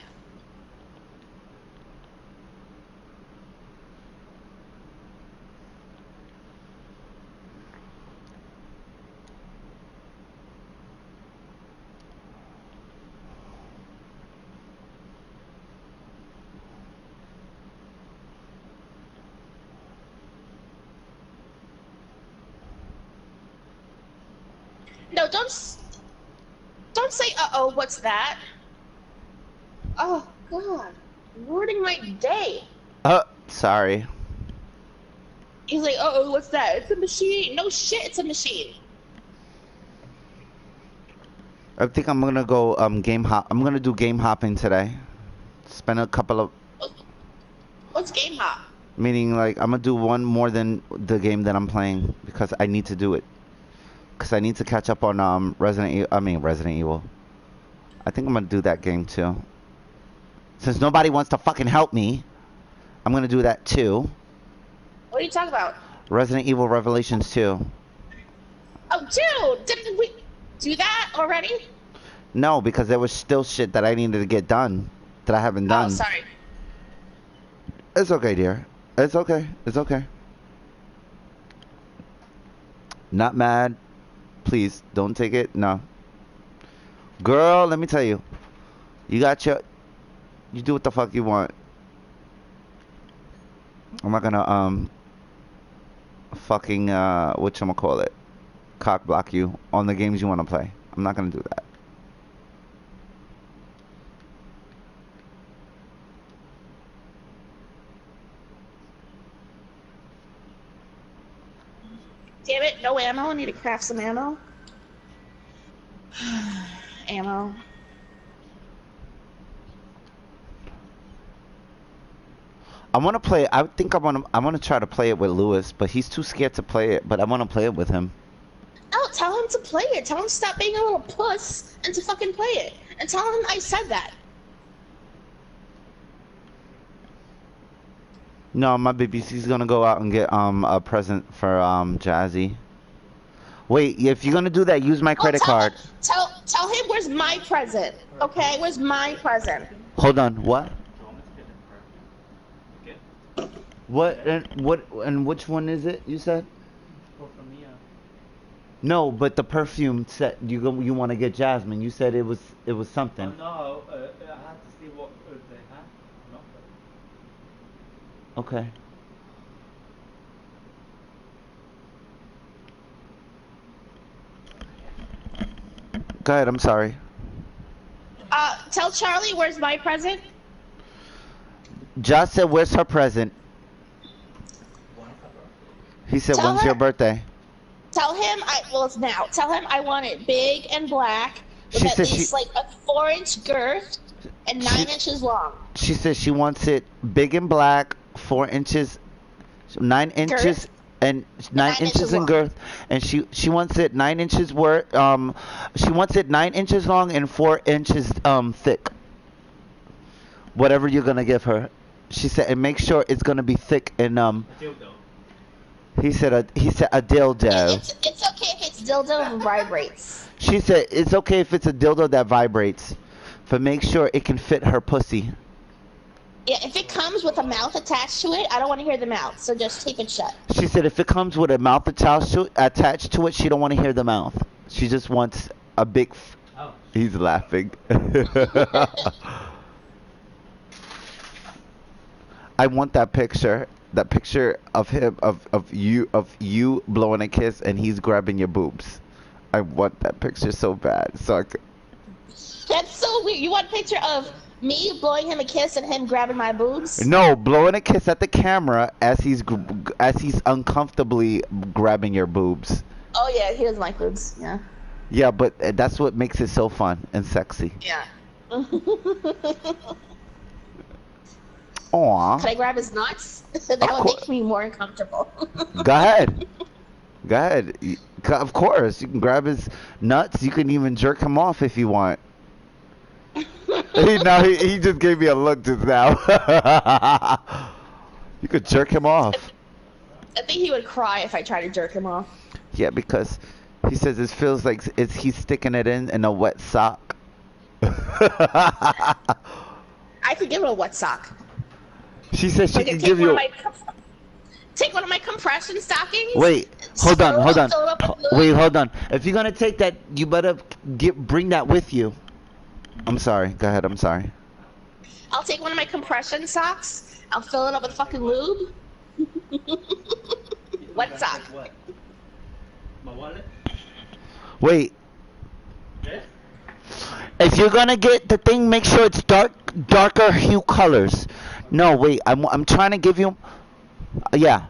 No, don't say uh-oh, what's that? Oh god. Ruining my day. Sorry. He's like, uh-oh, what's that? It's a machine. No shit, it's a machine. I think I'm gonna go game hop. I'm gonna do game hopping today. Spend a couple of What's game hop? meaning like I'm gonna do one more than the game that I'm playing because I need to do it. Because I need to catch up on Resident Evil. I think I'm gonna do that game too. Since nobody wants to fucking help me, I'm gonna do that too. What are you talking about? Resident Evil Revelations 2. Oh, dude! Didn't we do that already? No, because there was still shit that I needed to get done that I haven't done. Oh, sorry. It's okay, dear. It's okay. It's okay. Not mad. Please, don't take it. No. Girl, let me tell you. You do what the fuck you want. I'm not gonna, fucking, whatchamacallit, cock block you on the games you wanna play. I'm not gonna do that. Damn it, no ammo. I need to craft some ammo. Ammo. I want to play. I think I want to try to play it with Lewis, but he's too scared to play it. But I want to play it with him. Oh, tell him to play it. Tell him to stop being a little puss and to fucking play it. And tell him I said that. No, my BBC's gonna go out and get a present for Jazzy. Wait, if you're gonna do that, use my credit card. Tell him where's my present. Okay, where's my present? Hold on. What? And which one is it? You said? No, but the perfume set you want to get Jasmine. You said it was something. No, I had to see what they had. Okay. Go ahead. I'm sorry. Tell Charlie where's my present. Josh said, "Where's her present?" He said, Tell "When's her- your birthday?" Tell him it's now. Tell him I want it big and black with She at said least like a 4-inch girth and 9 inches long. She says she wants it big and black, 4 inches, 9 inches, Girth? and 9 inches in long. girth, and she wants it 9 inches worth. She wants it 9 inches long and 4 inches thick. Whatever you're gonna give her, she said, and make sure it's gonna be thick and Dildo. He said a dildo. It's okay if it's dildo that vibrates. She said it's okay if it's a dildo that vibrates, but make sure it can fit her pussy. Yeah, if it comes with a mouth attached to it, I don't want to hear the mouth, so just tape it shut. She said if it comes with a mouth attached to it, she don't want to hear the mouth. She just wants a big. Oh, He's laughing. I want that picture. That picture of him of you blowing a kiss and he's grabbing your boobs. I want that picture so bad. So That's so weird. You want a picture of me blowing him a kiss and him grabbing my boobs? no, blowing a kiss at the camera as he's uncomfortably grabbing your boobs. Oh yeah, he doesn't like boobs. Yeah. Yeah, but that's what makes it so fun and sexy. Yeah. Aw. Can I grab his nuts? That would make me more uncomfortable. Go ahead. Go ahead. Of course, you can grab his nuts. You can even jerk him off if you want. He just gave me a look just now. You could jerk him off. I think he would cry if I tried to jerk him off. Yeah, because he says it feels like he's sticking it in a wet sock. I could give him a wet sock. She says she Like, can give you. Take one of my compression stockings. Wait, hold on. fill it up with lube. Wait, hold on. If you're gonna take that, you better bring that with you. I'm sorry. Go ahead. I'm sorry. I'll take one of my compression socks. I'll fill it up with fucking lube. Wet sock. What? My wallet? Wait. Yes? If you're gonna get the thing, make sure it's darker hue colors. No, wait. I'm trying to give you. Yeah.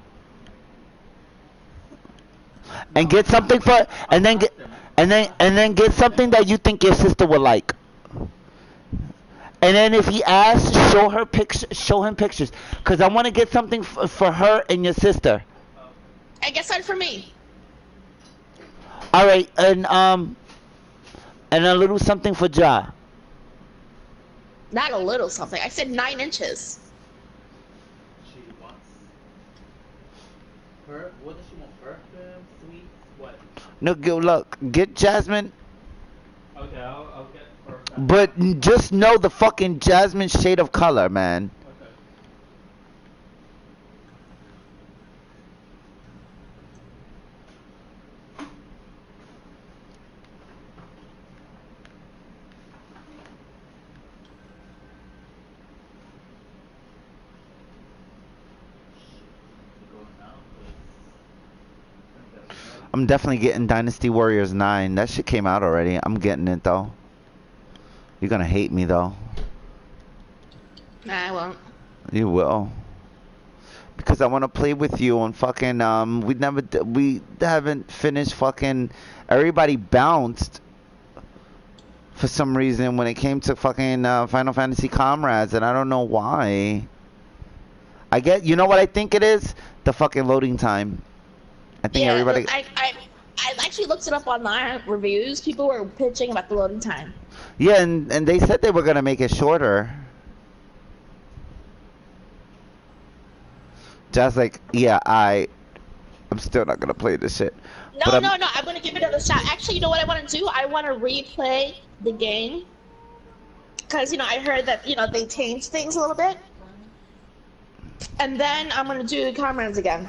And get something for, and then get something that you think your sister would like. And then if he asks, show him pictures, cause I want to get something for her and your sister. I guess that's for me. All right, and a little something for Ja. Not a little something. I said 9 inches. She wants what does she want? Perfume, sweets, what? No, look, get Jasmine, Okay, I'll get perfume. but just know the fucking Jasmine shade of color, man. Okay. I'm definitely getting Dynasty Warriors 9. That shit came out already. I'm getting it though. You're gonna hate me though. Nah, I won't. You will. Because I want to play with you on fucking we haven't finished fucking. Everybody bounced for some reason when it came to fucking Final Fantasy Comrades, and I don't know why. You know what I think it is? The fucking loading time. I think Yeah, everybody. I actually looked it up online. Reviews. People were pitching about the loading time. Yeah, and they said they were gonna make it shorter. Just like, yeah, I'm still not gonna play this shit. No, no. I'm gonna give it another shot. Actually, you know what I want to do? I want to replay the game because I heard that they changed things a little bit, and then I'm gonna do Comrades again.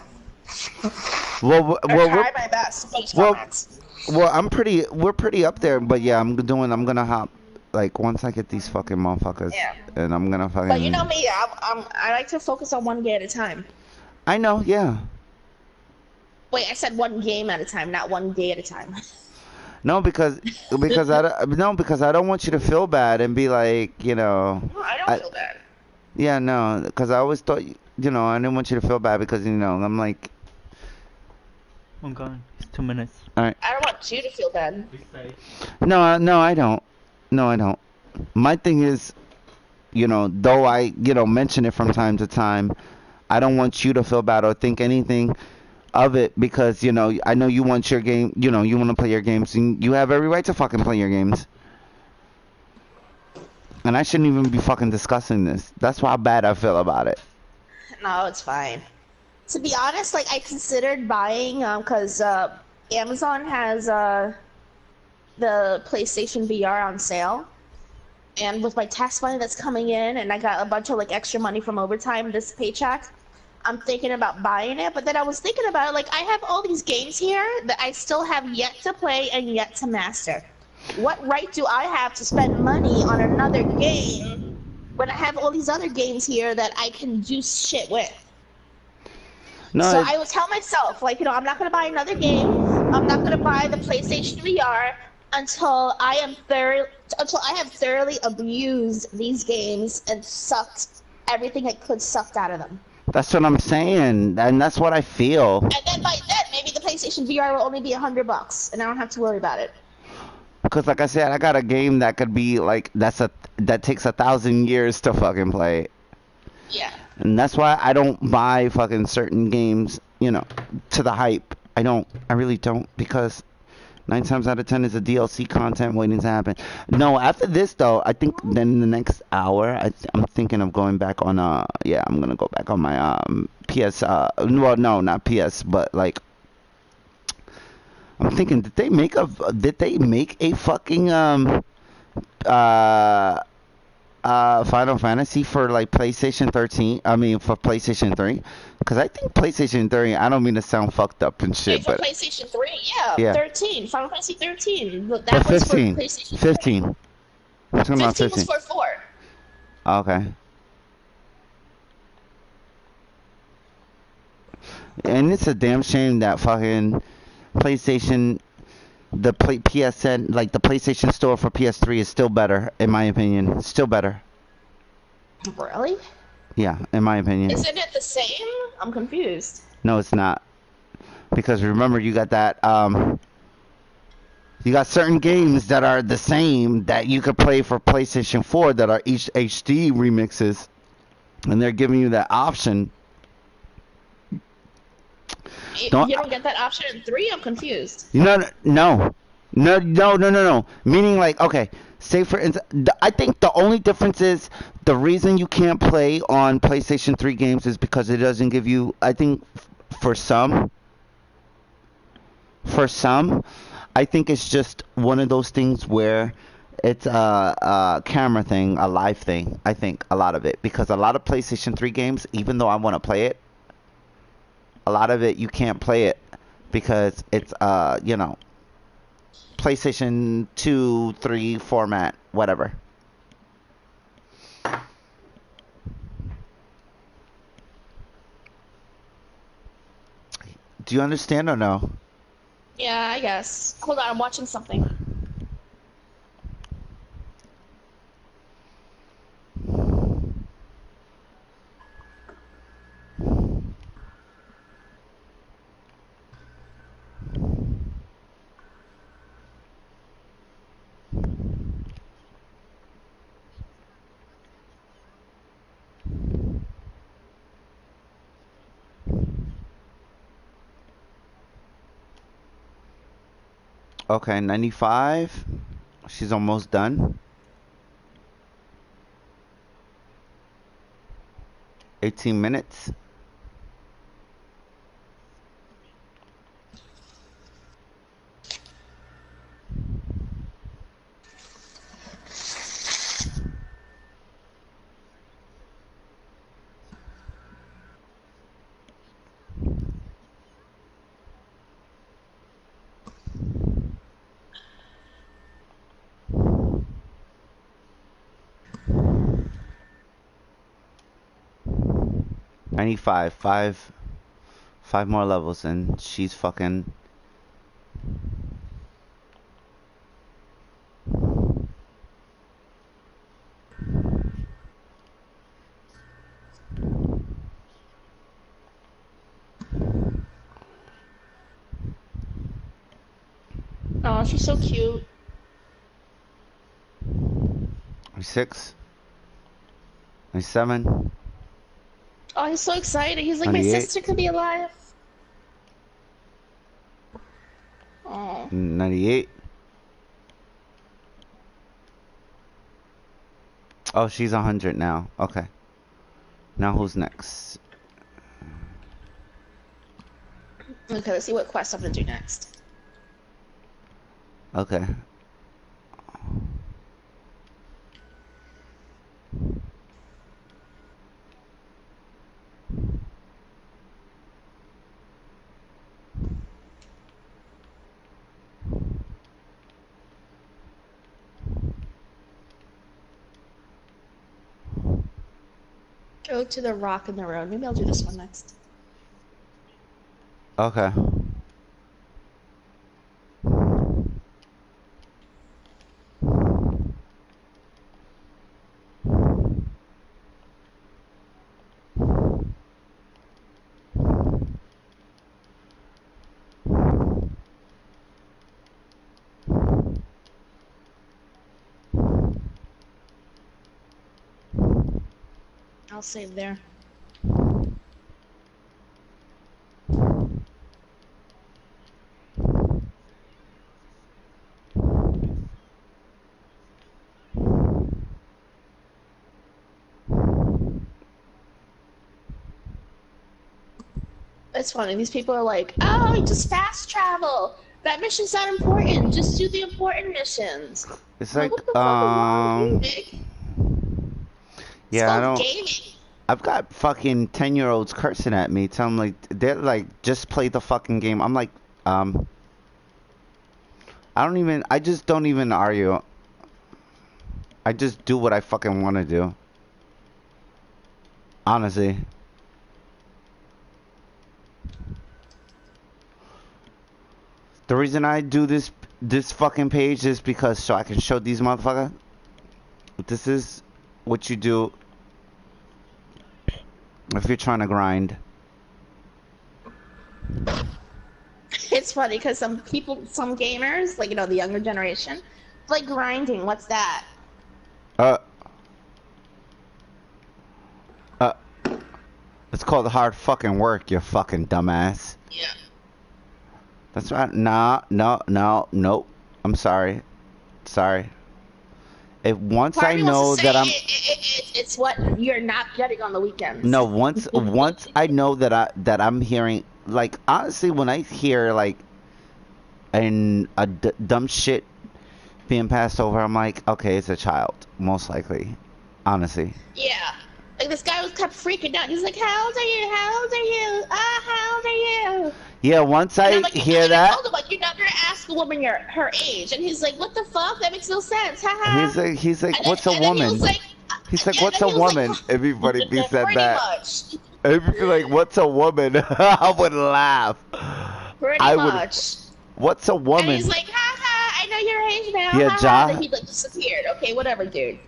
Well, try my best to finish Comrades. Well, we're pretty up there, but yeah, I'm gonna hop, like, once I get these fucking motherfuckers, Yeah. and I'm gonna fucking. But you know me, I like to focus on one game at a time. I know, yeah. Wait, I said one game at a time, not one day at a time. No, because I don't want you to feel bad and be like, No, I don't feel bad. Yeah, no, because I always thought, I didn't want you to feel bad because, I'm like. I'm gone. It's 2 minutes. All right. I don't want you to feel bad. Be safe. No, I don't. No, I don't. My thing is, though I, mention it from time to time, I don't want you to feel bad or think anything of it because, I know you want your game, you want to play your games, and you have every right to fucking play your games. And I shouldn't even be fucking discussing this. That's how bad I feel about it. No, it's fine. To be honest, like, I considered buying, because Amazon has the PlayStation VR on sale. And with my tax money that's coming in, and I got a bunch of, like, extra money from overtime this paycheck, I'm thinking about buying it. But then I was thinking about it, like, I have all these games here that I still have yet to play and yet to master. What right do I have to spend money on another game when I have all these other games here that I can do shit with? No, So I will tell myself, like, I'm not gonna buy another game. I'm not gonna buy the PlayStation VR until I have thoroughly abused these games and sucked everything I could sucked out of them. that's what I'm saying, and that's what I feel. And then by then, maybe the PlayStation VR will only be $100, and I don't have to worry about it. Because like I said, I got a game that could be like that takes 1,000 years to fucking play. Yeah. And that's why I don't buy fucking certain games, to the hype. I really don't, because 9 times out of 10 is a DLC content waiting to happen. No, after this though, I think then the next hour, I'm thinking of going back on, I'm gonna go back on my, PS, well, no, not PS, but like, I'm thinking, did they make a fucking, Final Fantasy for like PlayStation 13? I mean, for PlayStation 3? Because I think PlayStation 3, I don't mean to sound fucked up and shit, Wait, for but PlayStation 3, yeah, yeah. 13, Final Fantasy 13. But That was for 15. PlayStation 15. 3. I'm talking about 15 was 15. for 4. Okay. And it's a damn shame that fucking PlayStation, PSN, like the PlayStation Store for PS3 is still better, in my opinion. Still better. Really? Yeah, in my opinion. Isn't it the same? I'm confused. No, it's not. Because remember, you got that, you got certain games that are the same that you could play for PlayStation 4 that are each HD remixes. And they're giving you that option. You don't get that option in 3? I'm confused. No. Meaning like, okay, say for instance, I think the only difference is the reason you can't play on PlayStation 3 games is because it doesn't give you, I think for some, I think it's just one of those things where it's a camera thing, a live thing. I think a lot of it, because a lot of PlayStation 3 games, even though I want to play it, a lot of it you can't play it because it's PlayStation 2, 3 format, whatever. Do you understand or no? Yeah, I guess. Hold on, I'm watching something. Okay, 95. She's almost done. 18 minutes. I need five more levels, and she's fucking. Oh, she's so cute. 96. 97. Oh, he's so excited. He's like, my 98. sister could be alive. Oh. 98. Oh, she's 100 now. Okay. Now who's next? Okay, let's see what quest I'm gonna do next. Okay. Go to the rock in the road. Maybe I'll do this one next. Okay. I'll save there. It's funny. These people are like, "Oh, just fast travel. That mission's not important. Just do the important missions." It's I'm like, like, what the fuck is wrong with you, Nick? It's yeah, I called don't. gaming. I've got fucking 10-year-olds cursing at me, telling like they're like, just play the fucking game. I'm like, I just don't even argue. I just do what I fucking want to do. Honestly. The reason I do this fucking page is because so I can show these motherfuckers. This is what you do if you're trying to grind. It's funny because some people, some gamers, like the younger generation, like grinding. What's that? Uh. It's called hard fucking work, you fucking dumbass. Yeah. That's right. Nah, no, nope. I'm sorry. Sorry. If once Part I of me wants know to say that I'm it's what you're not getting on the weekends. no, once I know that I'm hearing, like, honestly, when I hear like dumb shit being passed over, I'm like, okay, it's a child, most likely. Honestly. Yeah. Like this guy was kept freaking out. He's like, "How old are you? How old are you? How old are you?" Yeah, once And I I'm like, hear and I that, told him like, "You're not gonna ask a woman her age." And he's like, "What the fuck? That makes no sense." he's Haha. like, what's a And then he was woman? like, He's like, yeah. And what's then a he was like, woman? Everybody be said pretty that. much. Everybody like, what's a woman? I would laugh. Pretty I would. much. What's a And he's woman? like, "Ha, I know your age now." Yeah, Ha ha. Then Ja. he like disappeared. Okay, whatever, dude.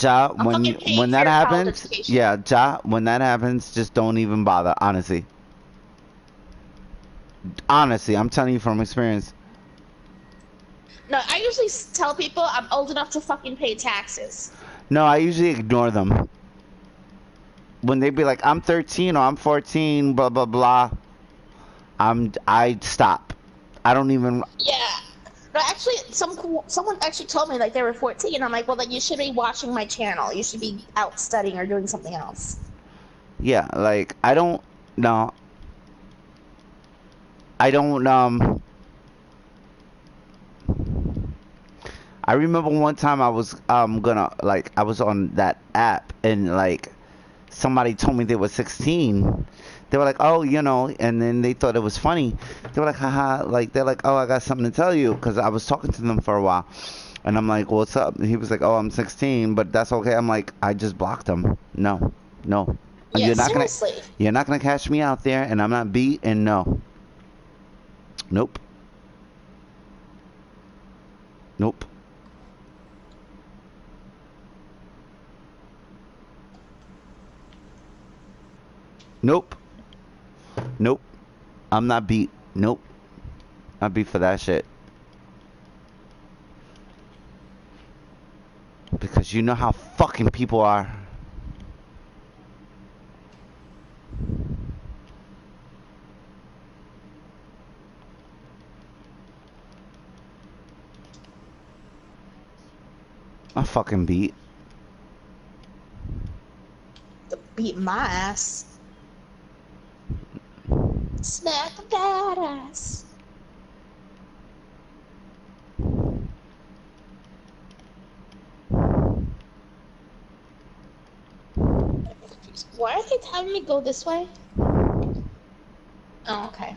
Ja, I'm fucking when paying for that your college happens, education. yeah, Ja, when that happens, just don't even bother. Honestly, I'm telling you from experience. No, I usually tell people I'm old enough to fucking pay taxes. No, I usually ignore them when they be like, I'm 13 or I'm 14, blah blah blah. I stop. I don't even. Yeah. No, actually, someone actually told me like they were 14, and I'm like, well, then you should be watching my channel. You should be out studying or doing something else. Yeah, like I don't. No, I don't. I remember one time I was I was on that app and like somebody told me they were 16. They were like, oh, and then they thought it was funny. They were like, haha, like they're like, oh, I got something to tell you because I was talking to them for a while. And I'm like, what's up? And he was like, oh, I'm 16, but that's okay. I'm like, I just blocked them. No. Yeah, You're not seriously. you're not gonna catch me out there, and I'm not beat. And no. Nope. Nope. Nope. Nope. I'm not beat. Nope. Not beat for that shit. Because you know how fucking people are. I fucking beat. To beat my ass. Smack that ass. Why are they telling me go this way? Oh, okay.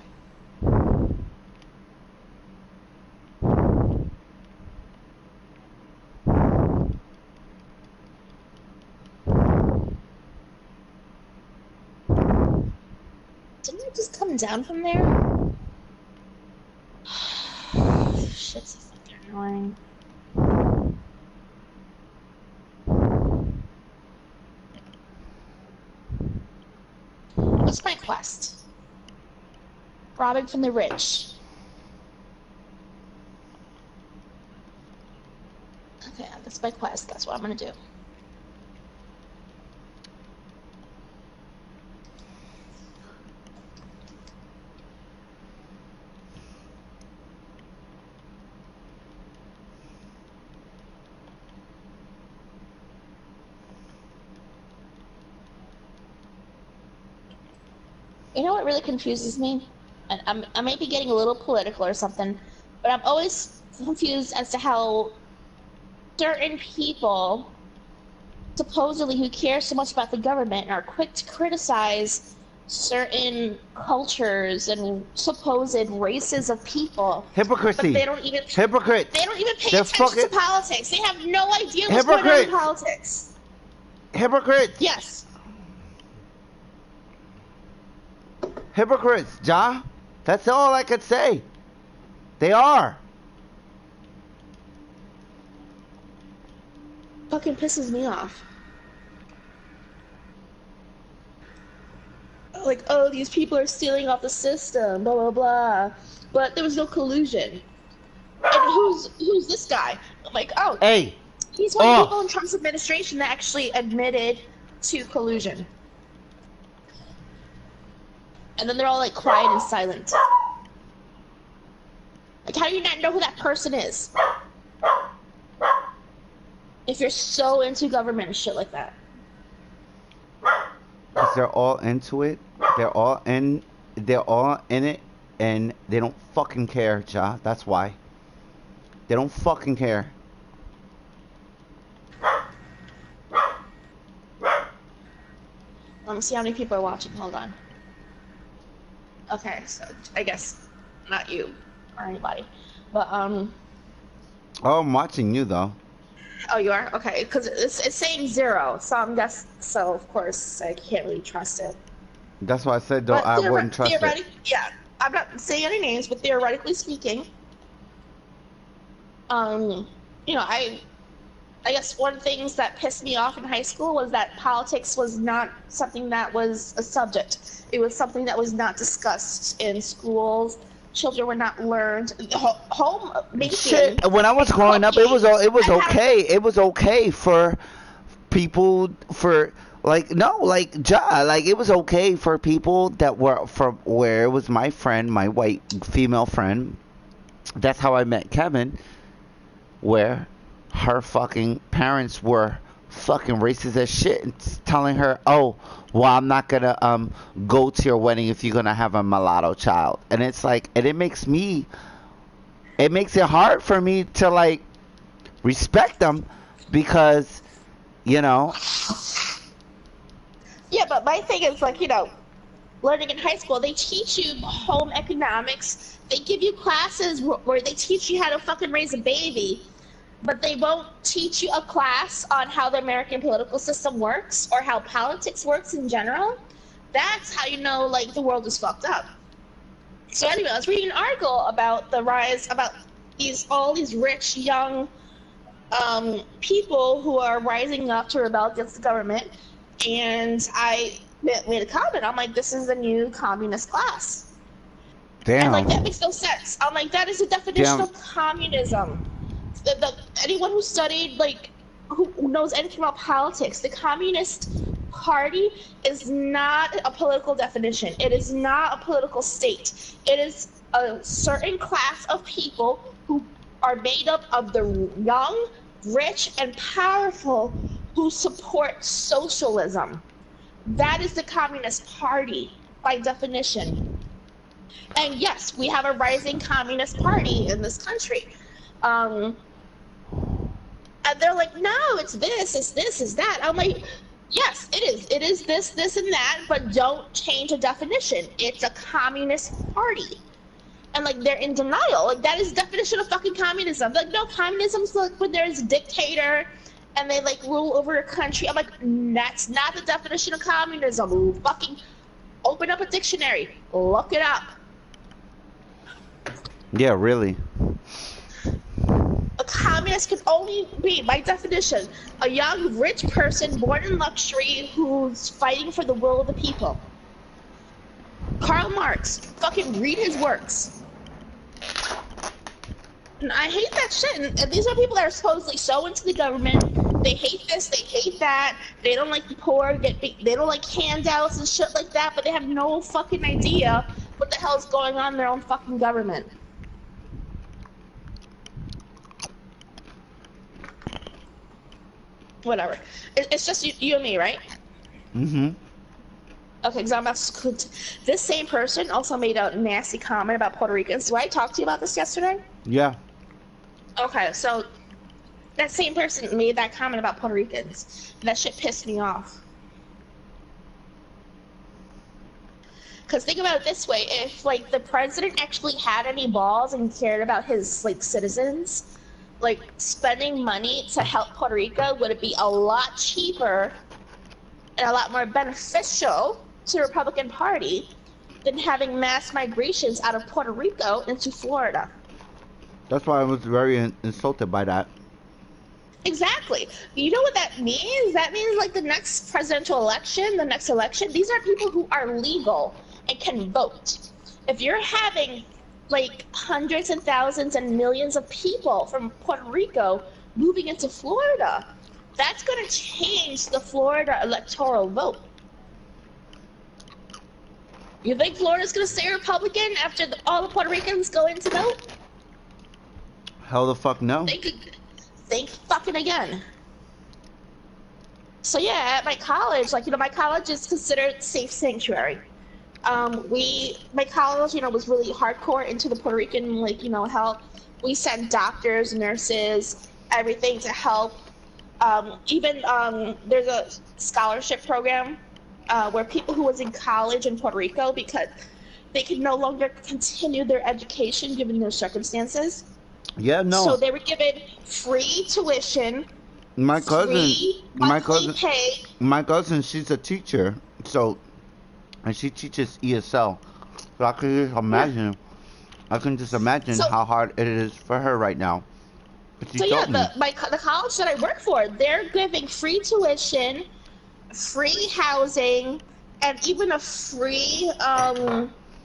just come down from there? Shit's so fucking annoying. What's my quest? Robbing from the rich. Okay, that's my quest. That's what I'm gonna do. You know what really confuses me? And I may be getting a little political or something, but I'm always confused as to how certain people, supposedly who care so much about the government, are quick to criticize certain cultures and supposed races of people. Hypocrisy. But they don't even Hypocrites. They don't even pay They're attention fucking to politics. They have no idea what's going on in hypocrites. politics. Hypocrites. Yes. Hypocrites, Ja. That's all I could say. They are. Fucking pisses me off. Like, oh, these people are stealing off the system, blah blah blah. But there was no collusion. And who's this guy? I'm like, oh, Hey. he's one of the people in Trump's administration that actually admitted to collusion. And then they're all like quiet and silent. Like, how do you not know who that person is? If you're so into government and shit like that. Because they're all into it. They're all in it, and they don't fucking care, Ja. That's why. They don't fucking care. Let me see how many people are watching. Hold on. Okay, so I guess not you or anybody, but Oh, I'm watching you though. Oh, you are? Okay, because it's saying 0, so I'm guess. So of course I can't really trust it. That's why I said But I wouldn't trust it. Yeah, I'm not saying any names, but theoretically speaking, you know, I guess one of the things that pissed me off in high school was that politics was not something that was a subject. It was something that was not discussed in schools. Children were not learned. Home making. Shit, when I was growing up, it was okay. It was okay for people like it was okay for people that were from where it was my friend, my white female friend. That's how I met Kevin, where her fucking parents were fucking racist as shit and telling her, oh, well, I'm not gonna go to your wedding if you're gonna have a mulatto child. And it's like, and it makes it hard for me to like respect them because, you know. Yeah, but my thing is like, you know, learning in high school, they teach you home economics. They give you classes where they teach you how to fucking raise a baby. But they won't teach you a class on how the American political system works or how politics works in general. That's how you know, like, the world is fucked up. So anyway, I was reading an article about the rise, about all these rich, young people who are rising up to rebel against the government. And I made a comment. I'm like, this is the new communist class. Damn. And, like, that makes no sense. I'm like, that is the definition of communism. Anyone who studied, like, who knows anything about politics, the Communist Party is not a political definition. It is not a political state. It is a certain class of people who are made up of the young, rich, and powerful who support socialism. That is the Communist Party, by definition. And yes, we have a rising Communist Party in this country. And they're like, no, it's this, it's that. I'm like, yes, it is. It is this, and that, but don't change the definition. It's a communist party. And, like, they're in denial. Like, that is the definition of fucking communism. Like, no, communism's like when there's a dictator and they, like, rule over a country. I'm like, that's not the definition of communism. Fucking Open up a dictionary. Look it up. Yeah, really. A communist can only be, by definition, a young, rich person born in luxury who's fighting for the will of the people. Karl Marx, fucking read his works. And I hate that shit. And these are people that are supposedly so into the government. They hate this, they hate that. They don't like the poor. They don't like handouts and shit like that. But they have no fucking idea what the hell is going on in their own fucking government. Whatever. It's just you and me, right? Mm-hmm. Okay, because I'm about to... This same person also made a nasty comment about Puerto Ricans. Did I talk to you about this yesterday? Yeah. Okay, so that same person made that comment about Puerto Ricans. That shit pissed me off. Because think about it this way. If, like, the president actually had any balls and cared about his, like, citizens, like, spending money to help Puerto Rico, would it be a lot cheaper and a lot more beneficial to the Republican Party than having mass migrations out of Puerto Rico into Florida? That's why I was very insulted by that. Exactly. You know what that means? That means, like, the next presidential election, the next election, these are people who are legal and can vote. If you're having, like, hundreds and thousands and millions of people from Puerto Rico moving into Florida, that's going to change the Florida electoral vote. You think Florida's going to stay Republican after all the Puerto Ricans go in to vote? Hell the fuck no. Think fucking again. So yeah, at my college, like, you know, my college is considered safe sanctuary. My college, you know, was really hardcore into the Puerto Rican, like, you know, help. We sent doctors, nurses, everything to help. There's a scholarship program where people who was in college in Puerto Rico, because they could no longer continue their education given their circumstances. Yeah, no. So they were given free tuition, My cousin, pay. my cousin, she's a teacher, so, and she teaches ESL. So I can just imagine, how hard it is for her right now. But she told me. The college that I work for, they're giving free tuition, free housing, and even a free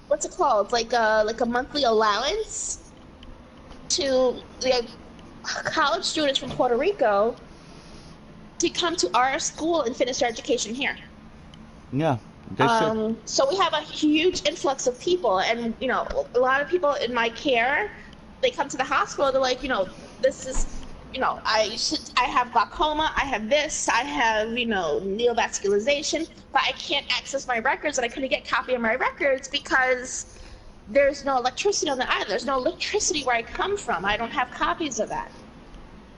what's it called? Like a monthly allowance to the college students from Puerto Rico to come to our school and finish their education here. Yeah, they should. So we have a huge influx of people, and, you know, a lot of people in my care, they come to the hospital, they're like, you know, this is, you know, I have glaucoma, I have this, I have, you know, neovascularization, but I can't access my records, and I couldn't get a copy of my records because there's no electricity on the island. There's no electricity where I come from. I don't have copies of that.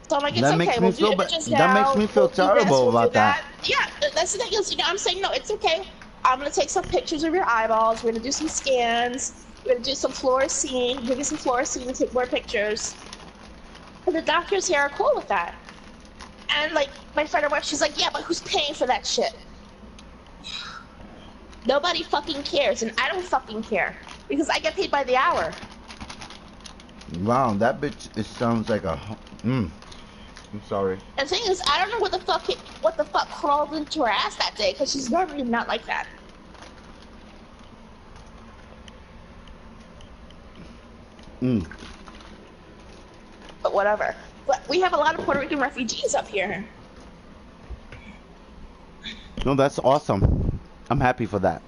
So I'm like, it's okay. We'll do images now. That makes me feel terrible about that. Yeah, that's the thing is, you know, I'm saying, no, it's okay. I'm going to take some pictures of your eyeballs. We're going to do some scans. We're going to do some fluorescein. We're going to get some fluorescein and take more pictures. And the doctors here are cool with that. And, like, my friend at work, she's like, yeah, but who's paying for that shit? Nobody fucking cares, and I don't fucking care. Because I get paid by the hour. Wow, that bitch, it sounds like a... I'm sorry. And the thing is, I don't know what the fuck crawled into her ass that day, because she's normally not like that. But whatever. But we have a lot of Puerto Rican refugees up here. No, that's awesome. I'm happy for that.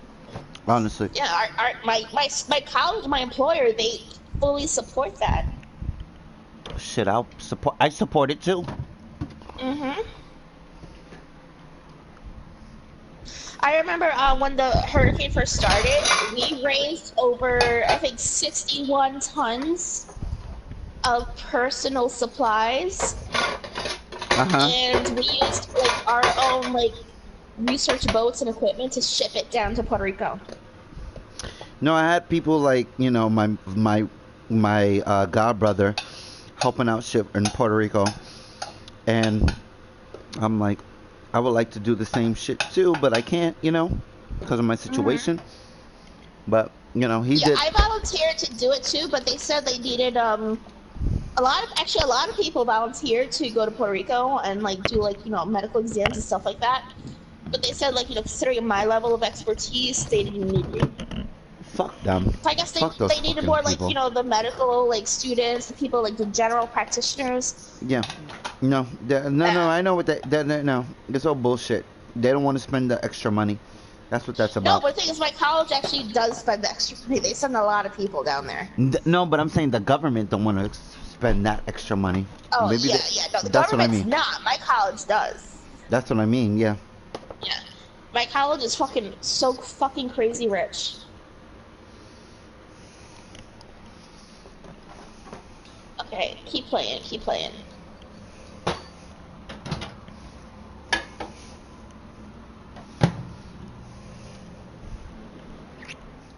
Honestly. Yeah, my college, my employer, they fully support that. Shit, I support it too. I remember when the hurricane first started, we raised over, I think, 61 tons of personal supplies. And we used, like, our own, like, research boats and equipment to ship it down to Puerto Rico. No, I had people like, you know, my god brother helping out ship in Puerto Rico, and I'm like, I would like to do the same shit too, but I can't, you know, because of my situation. But you know, he Yeah, did. I volunteered to do it too, but they said they needed a lot of people volunteered to go to Puerto Rico and like do like medical exams and stuff like that. But they said like considering my level of expertise, they didn't need me. Fuck them. So I guess Fuck those they needed fucking more like people. the medical like students, the people like the general practitioners. Yeah. No, no. Yeah. I know what no. It's all bullshit. They don't want to spend the extra money. That's what that's No, about. but the thing is, my college actually does spend the extra money. They send a lot of people down there. No, but I'm saying the government don't want to spend that extra money. Oh Maybe yeah, yeah. No, the that's what I government's mean. not. My college does. That's what I mean. Yeah. Yeah. My college is fucking so fucking crazy rich. Okay, keep playing, keep playing.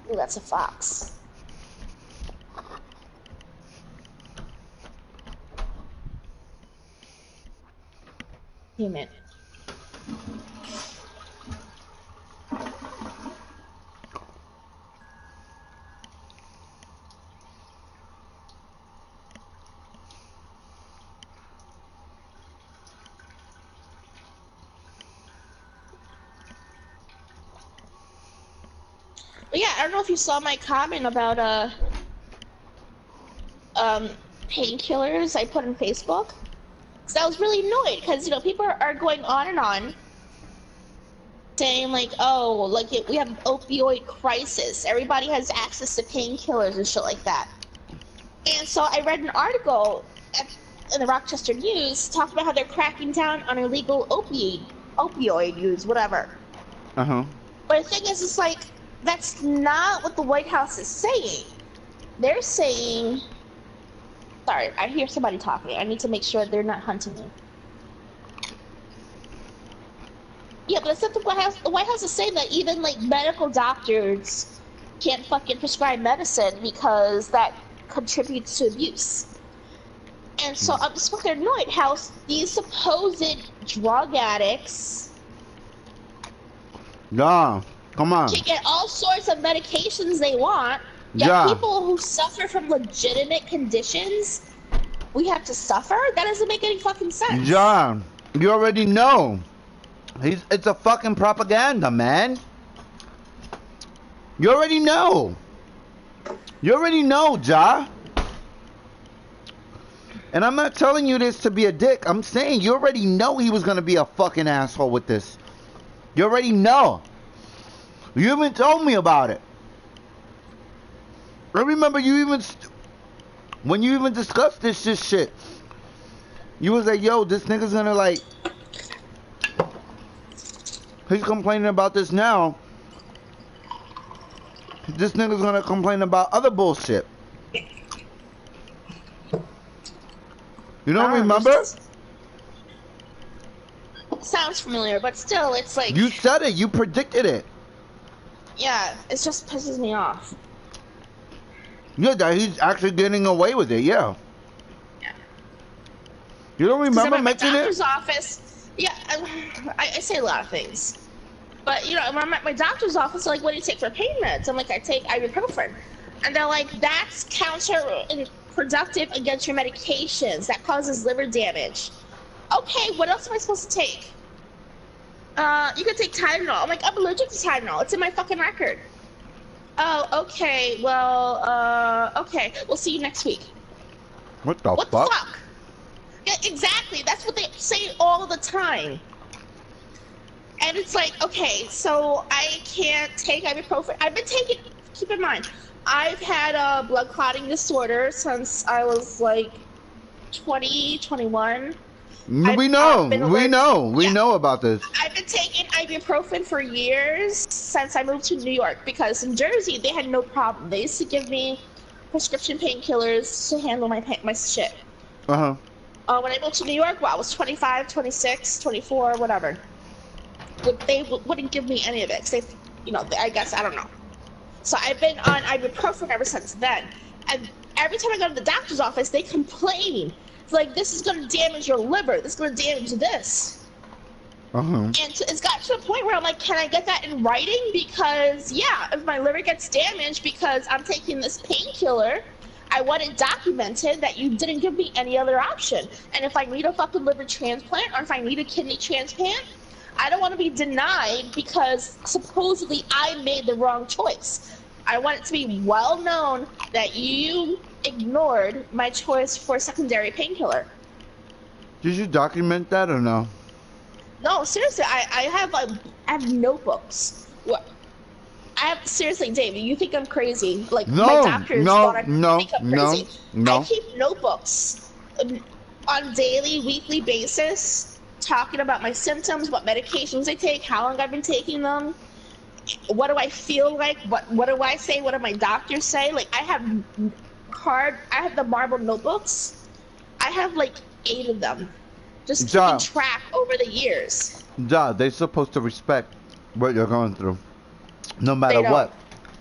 Ooh, that's a fox. Human. But yeah, I don't know if you saw my comment about painkillers I put on Facebook. So I was really annoyed because people are going on and on saying like, oh, like we have an opioid crisis. Everybody has access to painkillers and shit like that. And so I read an article in the Rochester News talking about how they're cracking down on illegal opioid use, whatever. Uh-huh. But the thing is, it's like, that's not what the White House is saying. They're saying... Sorry, I hear somebody talking. I need to make sure they're not hunting me. Yeah, but it's not the White House. The White House is saying that even, like, medical doctors can't fucking prescribe medicine because that contributes to abuse. And so I'm just fucking annoyed how these supposed drug addicts... Yeah. Come on. can get all sorts of medications they want, yet Yeah. people who suffer from legitimate conditions, we have to suffer? That doesn't make any fucking sense. John, you already know. It's a fucking propaganda, man. You already know. You already know, Ja. And I'm not telling you this to be a dick. I'm saying you already know he was gonna be a fucking asshole with this. You already know. You even told me about it. I remember you even when you even discussed this shit. You was like, yo, this nigga's gonna like. He's complaining about this now. This nigga's gonna complain about other bullshit. You don't remember? Sounds familiar, but still, it's like... You said it. You predicted it. Yeah, it just pisses me off. Yeah, that he's actually getting away with it. Yeah. Yeah. You don't remember mentioning my it? doctor's office, yeah, I say a lot of things. But, when I'm at my doctor's office, they're like, what do you take for pain meds? I'm like, I take ibuprofen. And they're like, that's counterproductive against your medications. That causes liver damage. Okay, what else am I supposed to take? You can take Tylenol. I'm like, I'm allergic to Tylenol. It's in my fucking record. Oh, okay, well, okay. We'll see you next week. What the What fuck? the fuck? Yeah, exactly. That's what they say all the time. And it's like, okay, so I can't take ibuprofen. I've been taking, keep in mind, I've had a blood clotting disorder since I was like 20, 21. We know about this. I've been taking ibuprofen for years since I moved to New York because in Jersey they had no problem. They used to give me prescription painkillers to handle my shit. Uh-huh. When I moved to New York, well, I was 25, 26, 24, whatever. They wouldn't give me any of it. 'Cause they, I guess, I don't know. So I've been on ibuprofen ever since then. And every time I go to the doctor's office, they complain. It's like, this is going to damage your liver. This is going to damage this. Uh-huh. And it's got to a point where I'm like, can I get that in writing? Because, yeah, if my liver gets damaged because I'm taking this painkiller, I want it documented that you didn't give me any other option. And if I need a fucking liver transplant or if I need a kidney transplant, I don't want to be denied because supposedly I made the wrong choice. I want it to be well known that you ignored my choice for secondary painkiller. Did you document that or no? No, seriously, I have notebooks. What? I have seriously, David. You think I'm crazy? Like my No, doctors no, thought I no, think I'm no, crazy. I no. keep notebooks on daily, weekly basis, talking about my symptoms, what medications I take, how long I've been taking them, what do I feel like, what do I say, what do my doctors say? Like I have the marble notebooks. I have like 8 of them, just keeping track over the years. Ja, they're supposed to respect what you're going through, no They matter don't. what.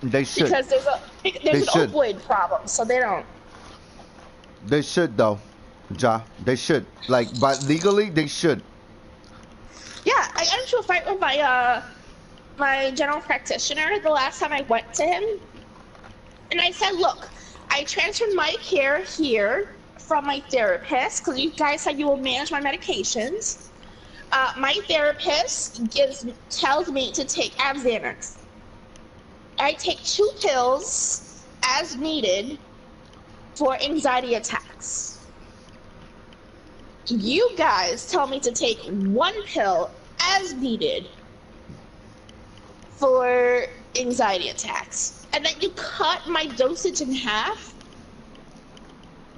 They should. Because there's They an should. opioid problem, so they don't. They should though, Ja. They should. Like, but legally, they should. Yeah, I got into a fight with my general practitioner the last time I went to him, and I said, look, I transferred my care here from my therapist because you guys said you will manage my medications. My therapist tells me to take Xanax. I take 2 pills as needed for anxiety attacks. You guys tell me to take 1 pill as needed for anxiety attacks. And then you cut my dosage in half?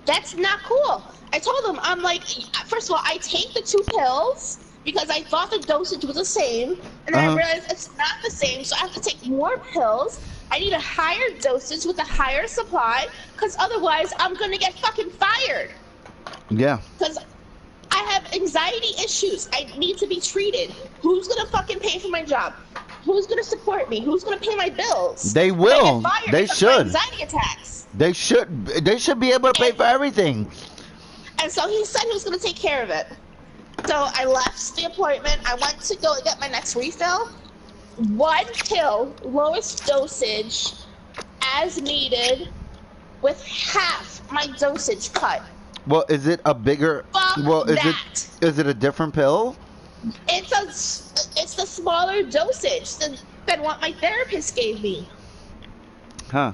That's not cool. I told them, I'm like, first of all, I take the 2 pills because I thought the dosage was the same, and then I realized it's not the same, so I have to take more pills. I need a higher dosage with a higher supply, because otherwise I'm going to get fucking fired. Yeah. Because I have anxiety issues. I need to be treated. Who's going to fucking pay for my job? Who's going to support me? Who's going to pay my bills? They will. They should. Anxiety attacks. They should. They should be able to pay for everything. And so he said he was going to take care of it. So I left the appointment. I went to go get my next refill. 1 pill, lowest dosage, as needed, with half my dosage cut. Well, is it a bigger? Fuck well, is that. it a different pill? It's the smaller dosage than what my therapist gave me. Huh.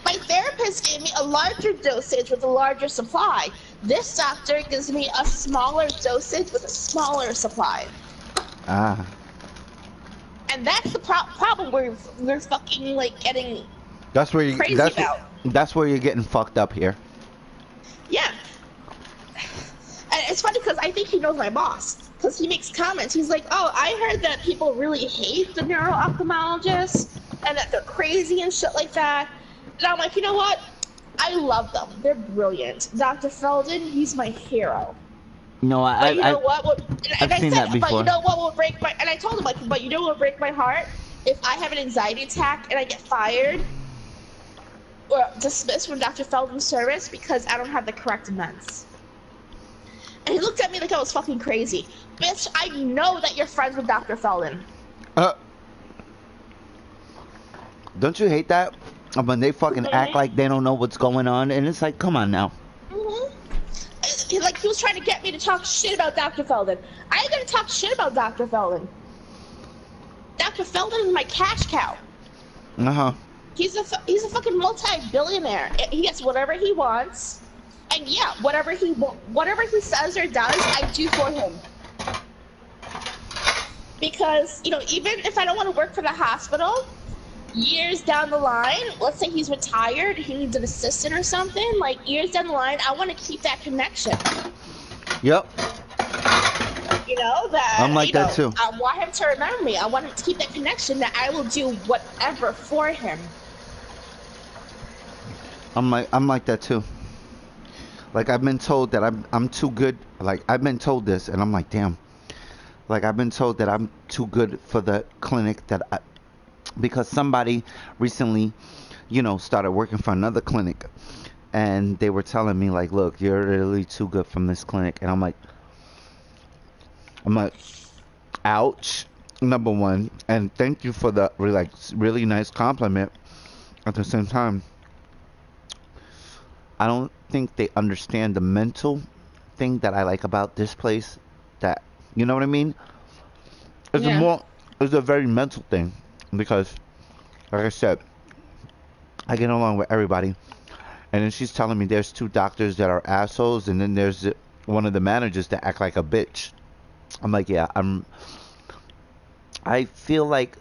My therapist gave me a larger dosage with a larger supply. This doctor gives me a smaller dosage with a smaller supply. Ah. And that's the problem we're fucking like getting That's where you. crazy That's about. that's where you're getting fucked up here. Yeah. And it's funny because I think he knows my boss. Because he makes comments. He's like, oh, I heard that people really hate the neuro-ophthalmologists and that they're crazy and shit like that. And I'm like, you know what? I love them. They're brilliant. Dr. Felden, he's my hero. No, But you know what? I've seen that before. But you know what will break my... And I told him, like, but you know what will break my heart? If I have an anxiety attack and I get fired or dismissed from Dr. Felden's service because I don't have the correct meds. And he looked at me like I was fucking crazy. Bitch, I know that you're friends with Dr. Felden. Don't you hate that? When they fucking act like they don't know what's going on, and it's like, come on now. Like, he was trying to get me to talk shit about Dr. Felden. I ain't gonna talk shit about Dr. Felden. Dr. Felden is my cash cow. Uh-huh. He's a fucking multi-billionaire. He gets whatever he wants. And yeah, whatever he says or does, I do for him. Because, you know, even if I don't want to work for the hospital, years down the line, let's say he's retired, he needs an assistant or something, like years down the line, I want to keep that connection. Yep. You know, that I'm like that too. I want him to remember me. I want him to keep that connection that I will do whatever for him. I'm like that too. Like, I've been told that I'm too good. Like, I've been told this, and I'm like, damn. Like, I've been told that I'm too good for the clinic because somebody recently, you know, started working for another clinic, and they were telling me, like, look, you're really too good from this clinic. And I'm like, ouch, number one, and thank you for the really nice compliment. At the same time, I don't think they understand the mental thing that I like about this place. That, you know what I mean? It's a Yeah. more, it's a very mental thing because, like I said, I get along with everybody. And then she's telling me there's two doctors that are assholes, and then there's one of the managers that act like a bitch. I'm like, yeah, I feel like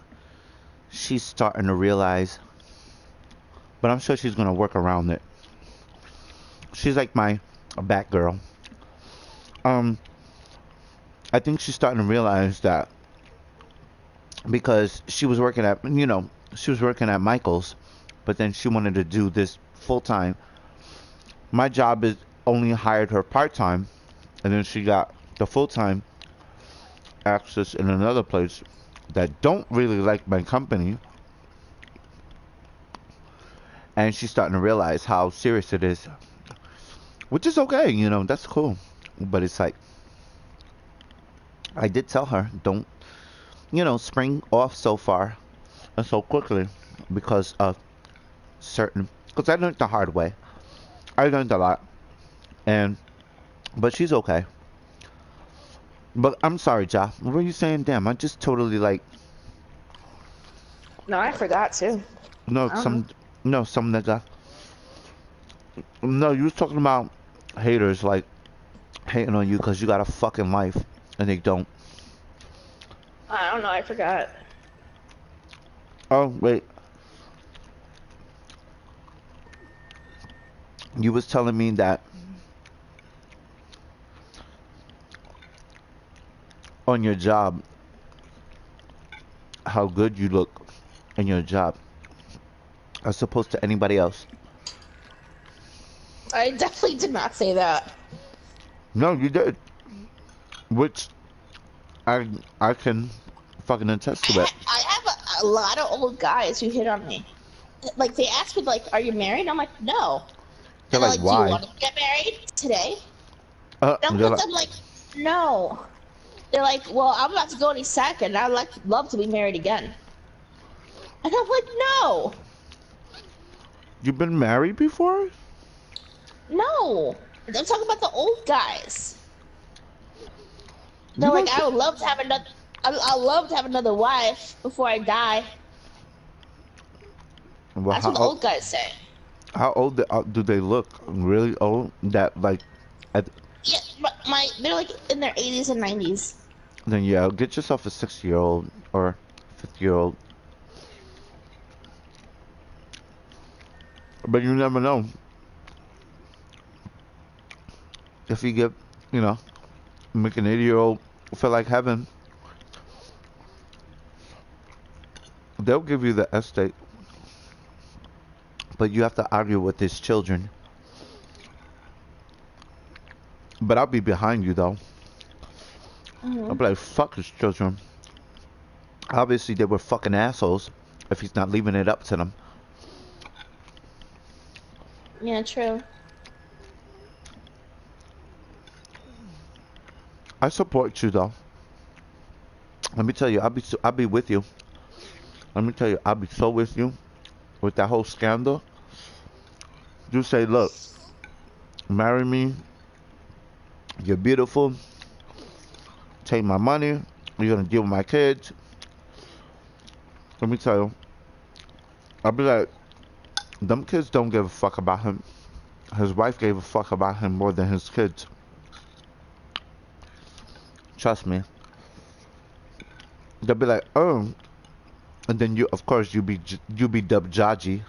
she's starting to realize, but I'm sure she's gonna work around it. She's like my Batgirl. Um, I think she's starting to realize that because she was working at, she was working at Michael's, but then she wanted to do this full time. My job is only hired her part time, and then she got the full time access in another place that don't really like my company, and she's starting to realize how serious it is, which is okay, that's cool. But it's like, I did tell her, don't, spring off so far and so quickly because of because I learned the hard way. I learned a lot, and, but she's okay. But I'm sorry, Ja. What were you saying? Damn, I just totally like, No, I forgot too. no, I don't know. some nigga. No, you was talking about haters, like, hating on you because you got a fucking life, and they don't. I don't know. I forgot. Oh, wait. You was telling me that on your job, how good you look in your job as opposed to anybody else. I definitely did not say that. No, you did. Which I can fucking attest to it. I have a lot of old guys who hit on me. Like they ask me, like, "Are you married?" I'm like, "No." They're And they're like, like, "Do you why? want to get married today?" And They're like, I'm like, "No." They're like, "Well, I'm about to go any second. I'd love to be married again." And I'm like, "No, you've been married before? no." I'm talking about the old guys. They're You like, don't. "I would love to have another. I'd love to have another wife before I die." Well, That's what the old guys say. how old do they look? Really old? That like, at, Yeah, they're like in their 80s and 90s. then yeah, get yourself a 60-year-old or 50-year-old. But you never know if you get, you know, make an 80-year-old feel like heaven. They'll give you the estate, but you have to argue with his children. But I'll be behind you though. I'll Hmm. be like, fuck his children. Obviously, they were fucking assholes if he's not leaving it up to them. Yeah, true. I support you though. Let me tell you, I'll be with you. Let me tell you, I'll be so with you with that whole scandal. You say, look, marry me. You're beautiful. Take my money. You're gonna deal with my kids. Let me tell you, I'll be like, them kids don't give a fuck about him. His wife gave a fuck about him more than his kids. Trust me. They'll be like, oh, and then you, of course, you be dubbed Jaji.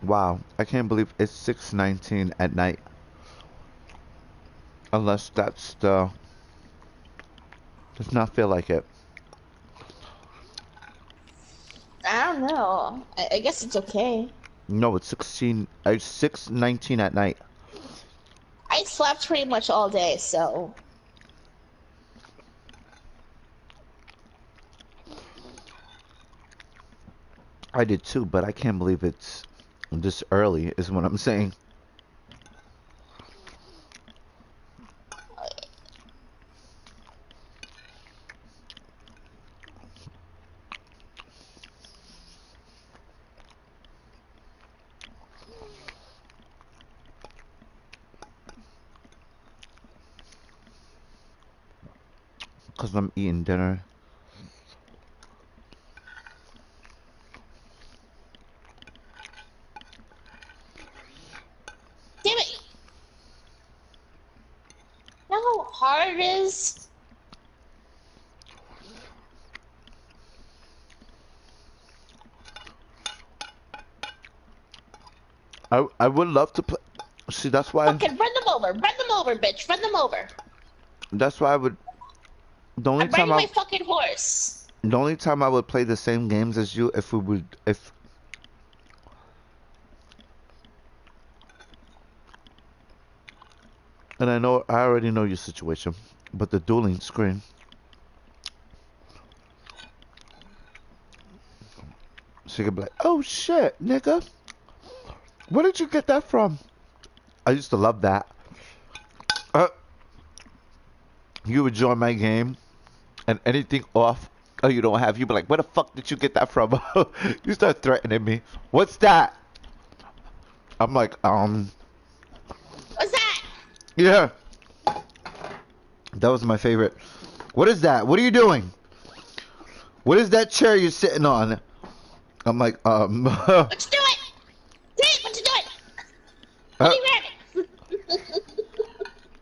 Wow, I can't believe it's 6:19 at night. Unless that's the does not feel like it. I don't know. I guess it's okay. No, it's 6:19 at night. I slept pretty much all day, so I did too, but I can't believe it's this early, is what I'm saying. Because I'm eating dinner. Damn it! You know how hard it is? I would love to play. See, Fucking run them over! Run them over, bitch! Run them over! that's why I would. The only I'm time riding I my fucking horse! the only time I would play the same games as you if we would if and I already know your situation, but the dueling screen. She could be like, "Oh shit, nigga, where did you get that from?" I used to love that. Uh, you would join my game, and anything off, oh, you don't have. You be like, "Where the fuck did you get that from?" You start threatening me. What's that? I'm like, What's that? yeah, that was my favorite. What is that? What are you doing? What is that chair you're sitting on? I'm like, What you doing? Hey, what you doing? What uh, are you grabbing?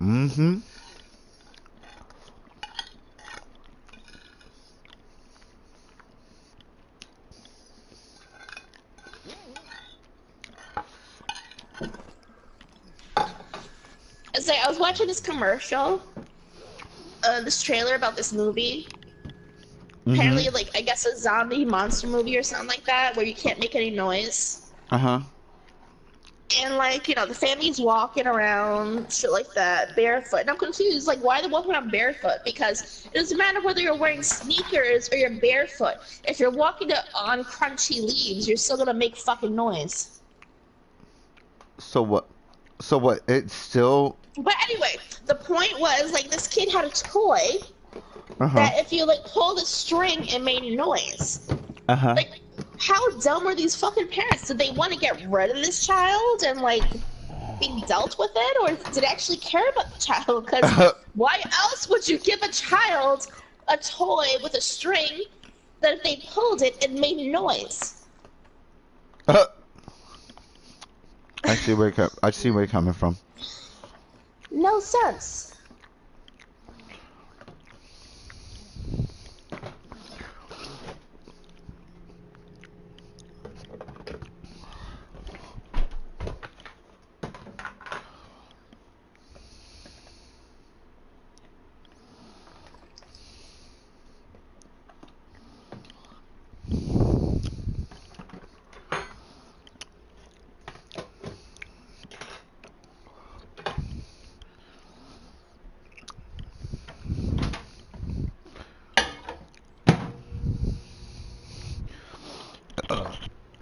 mm-hmm. It's like I was watching this commercial, this trailer about this movie. Mm-hmm. Apparently, like I guess a zombie monster movie or something like that, where you can't make any noise. Uh-huh. And like, the family's walking around, shit like that, barefoot. And I'm confused, like, why are they walking around barefoot? Because it doesn't matter whether you're wearing sneakers or you're barefoot. If you're walking on crunchy leaves, you're still gonna make fucking noise. So what? So what? It's still. But anyway, the point was, like, this kid had a toy Uh-huh. that if you, like, pull the string, it made noise. Uh-huh. Like, how dumb are these fucking parents? Did they want to get rid of this child and, like, being dealt with it, or did it actually care about the child? Because why else would you give a child a toy with a string that if they pulled it, it made noise? I see where you're coming from. No sense.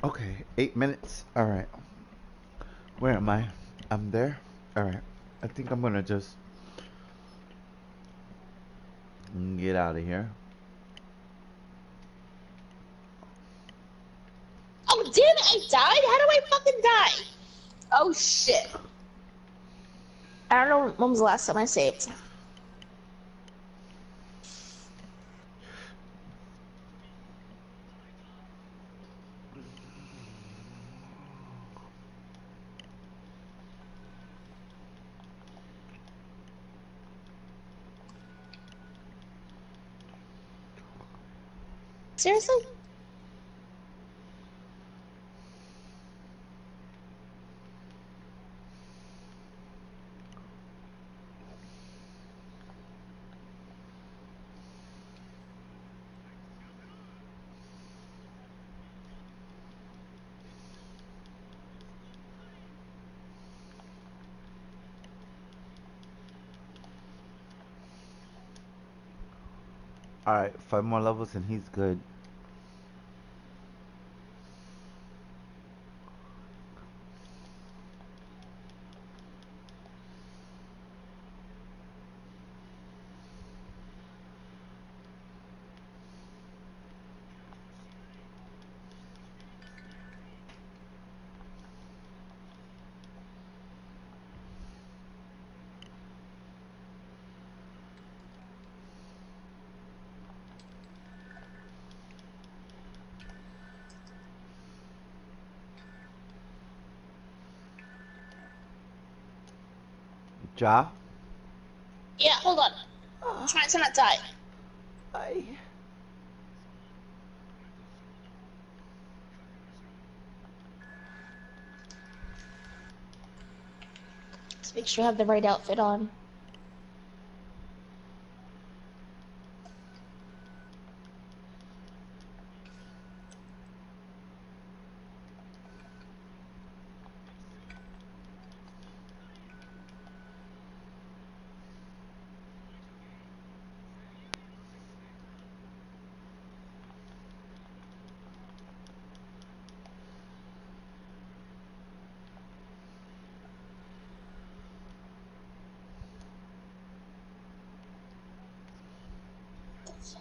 Okay, 8 minutes. All right. Where am I? I'm there. All right. I think I'm gonna just get out of here. Oh, damn it, I died? How do I fucking die? Oh, shit. I don't know when was the last time I saved. Seriously? All right, 5 more levels and he's good. Ja? Yeah, hold on. I'm trying to not die. Let's make sure I have the right outfit on.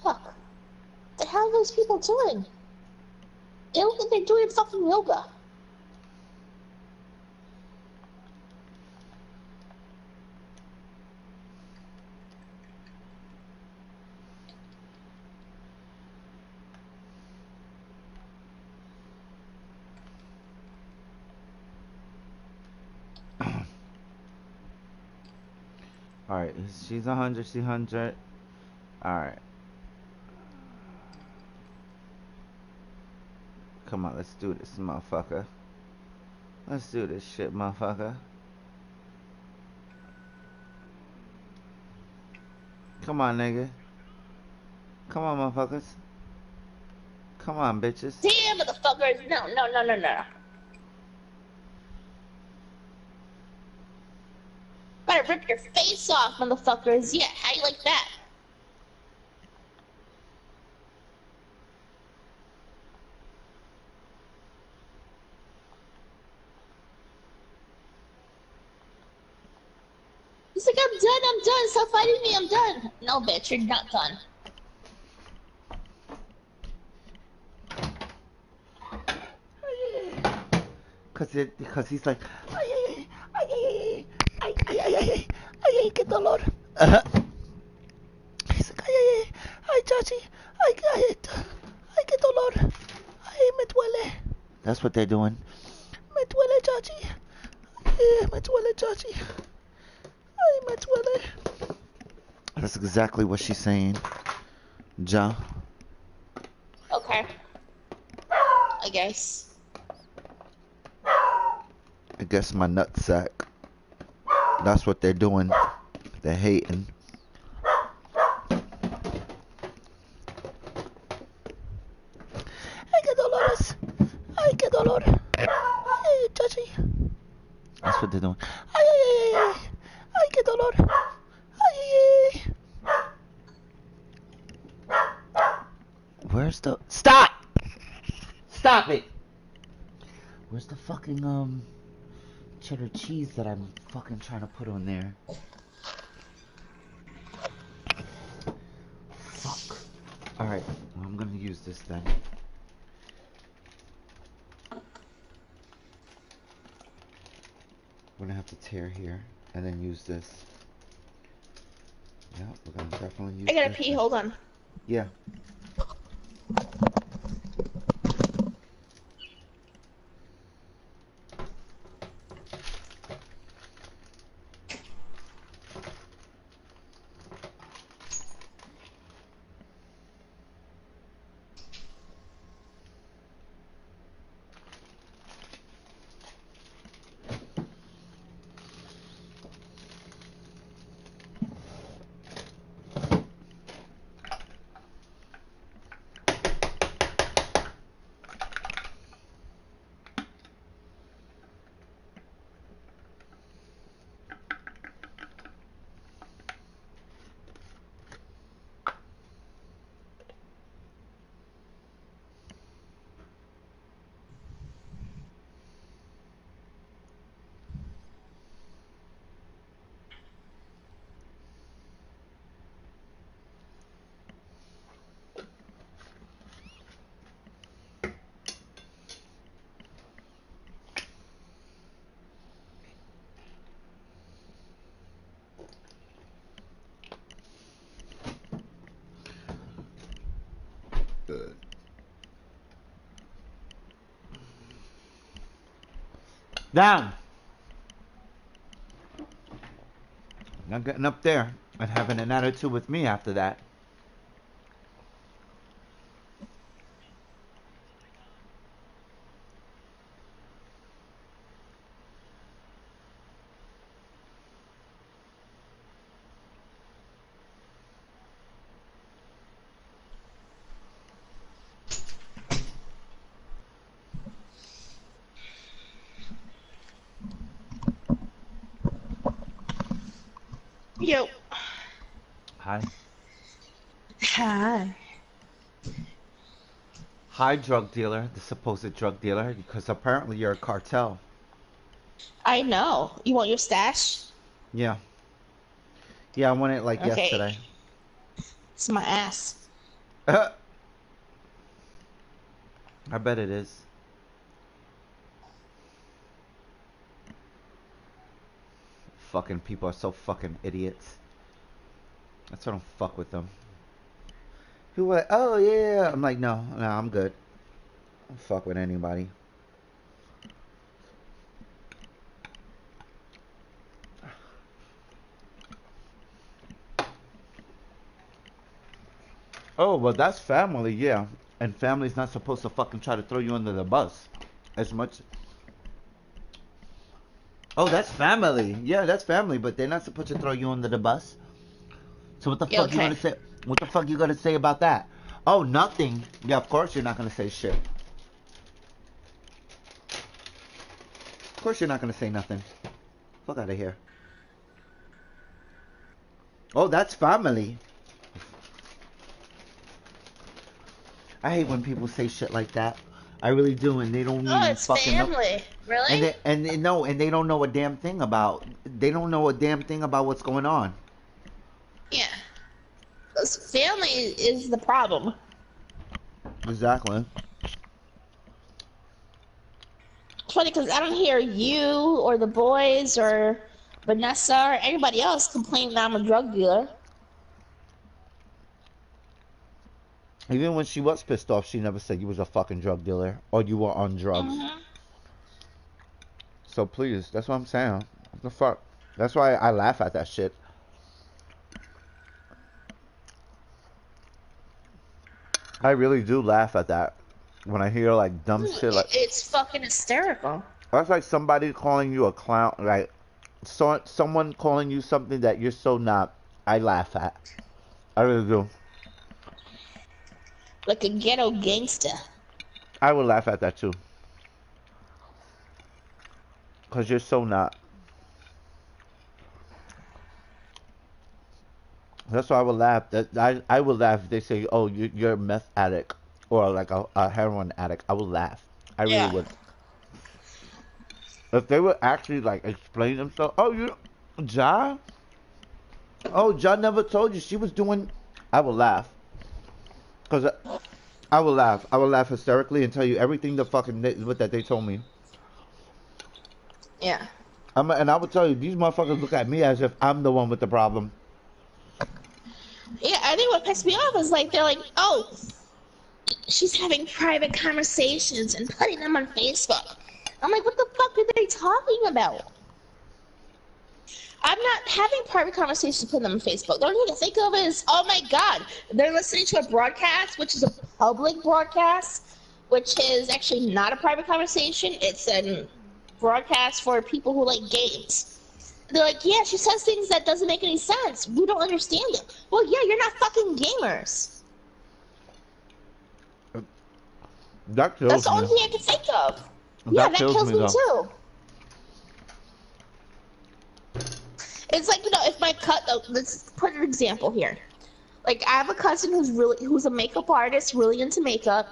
Fuck. What the hell are those people doing? They look like they're doing fucking yoga. Alright, she's 100, she's 100. Alright. Come on, let's do this, motherfucker. Let's do this shit, motherfucker. Come on, nigga. Come on, motherfuckers. Come on, bitches. Damn, motherfuckers. No, no, no, no, no. Better rip your face off, motherfuckers. Yeah, how you like that? He's like, I'm done, stop fighting me, I'm done. No, bitch, you're not done. Because he's like, ay, ay, ay, ay, ay, ay, ay, ay, ay, ay, qué dolor. He's like, ay, ay, ay, ay, chachi, ay, ay, ay, qué dolor. Ay, me duele. That's what they're doing. Me duele, chachi. Me duele, chachi. Ay, me duele. That's exactly what she's saying. Ja. Okay. I guess. I guess my nutsack. That's what they're doing. They're hating. Ay, qué dolores. Ay, qué dolor. Ay, chachi. That's what they're doing. Ay, ay, ay, ay, ay. Ay, qué dolor. Ay, ay, ay. Where's the... Stop! Stop it! Where's the fucking, cheddar cheese that I'm fucking trying to put on there? Fuck. Alright, well, I'm gonna use this then. We're gonna have to tear here and then use this. Yeah, we're gonna definitely use I gotta this. pee, hold on. Yeah. Down. Not getting up there and having an attitude with me after that. Yo. Hi. Hi. Hi, drug dealer, the supposed drug dealer, because apparently you're a cartel. I know. You want your stash? Yeah. Yeah, I want it like Okay. yesterday. It's my ass. I bet it is. Fucking people are so fucking idiots. That's why I don't fuck with them. People are like, oh yeah. I'm like, no, I'm good. I don't fuck with anybody. Oh, well, that's family, yeah. And family's not supposed to fucking try to throw you under the bus as much. Oh, that's family. Yeah, that's family, but they're not supposed to throw you under the bus. So what the Yeah, fuck you okay. gonna say? What the fuck you gonna say about that? Oh, nothing. Yeah, of course you're not gonna say shit. Of course you're not gonna say nothing. Fuck out of here. Oh, that's family. I hate when people say shit like that. I really do, and they don't Oh, even it's fucking know. family. And Really? they don't know a damn thing about. They don't know a damn thing about what's going on. Yeah. 'Cause family is the problem. Exactly. It's funny because I don't hear you or the boys or Vanessa or anybody else complain that I'm a drug dealer. Even when she was pissed off, she never said you was a fucking drug dealer or you were on drugs. Mm-hmm. So please, that's what I'm saying. What the fuck? That's why I laugh at that shit. I really do laugh at that when I hear like dumb shit like It's fucking hysterical. that's like somebody calling you a clown, like someone calling you something that you're so not. I laugh at. I really do. Like a ghetto gangster. I would laugh at that too. Cause you're so not. That's why I would laugh. That I would laugh if they say, "Oh, you're a meth addict or like a heroin addict." I would laugh. I really Yeah. would. If they would actually like explain themselves, "Oh, you, Ja? Oh, Ja never told you she was doing." I would laugh. Cause I would laugh. I would laugh hysterically and tell you everything the fucking what that they told me. Yeah. And I would tell you these motherfuckers look at me as if I'm the one with the problem. Yeah, I think what pissed me off is like they're like, oh, she's having private conversations and putting them on Facebook. I'm like, what the fuck are they talking about? I'm not having private conversations to put them on Facebook. The only thing I think of is, oh my god, they're listening to a broadcast, which is a public broadcast, which is actually not a private conversation. It's a broadcast for people who like games. They're like, yeah, she says things that doesn't make any sense. We don't understand it. Well, yeah, you're not fucking gamers. That That's kills the only me. thing I can think of. Yeah, that kills me though. too. It's like, if my let's put an example here. Like, I have a cousin who's a makeup artist, really into makeup.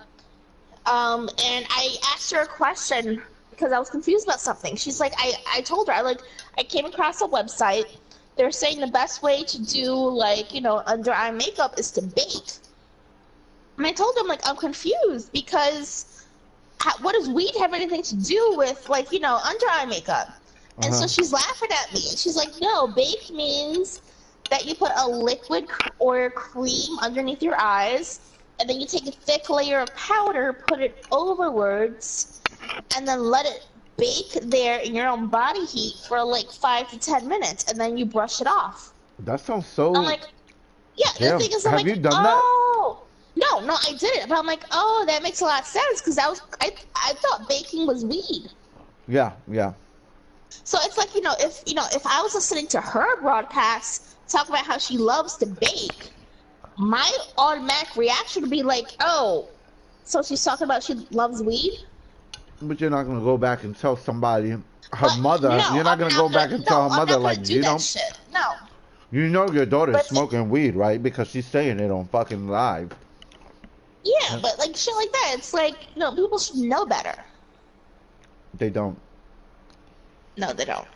And I asked her a question because I was confused about something. She's like, I told her, I came across a website. They're saying the best way to do, under eye makeup is to bake. And I told them, I'm confused because what does weed have anything to do with, under eye makeup? And so she's laughing at me. And she's like, no, bake means that you put a liquid or cream underneath your eyes, and then you take a thick layer of powder, put it overwards, and then let it bake there in your own body heat for like 5 to 10 minutes, and then you brush it off. That sounds I'm so. like, yeah. The Damn. thing is, I'm Have like, you done that? oh, no, no, I didn't. But I'm like, oh, that makes a lot of sense because I thought baking was weed. Yeah, yeah. So it's like, if I was listening to her broadcast talk about how she loves to bake, my automatic reaction would be like, oh, so she's talking about she loves weed? But you're not gonna go back and tell somebody, her But mother. no, You're not I'm gonna go not gonna. back and tell No, her I'm mother not gonna like do that shit. No, you know your daughter's but smoking weed, right? Because she's saying it on fucking live. yeah, but like shit like that, it's like people should know better. They don't. No, they don't.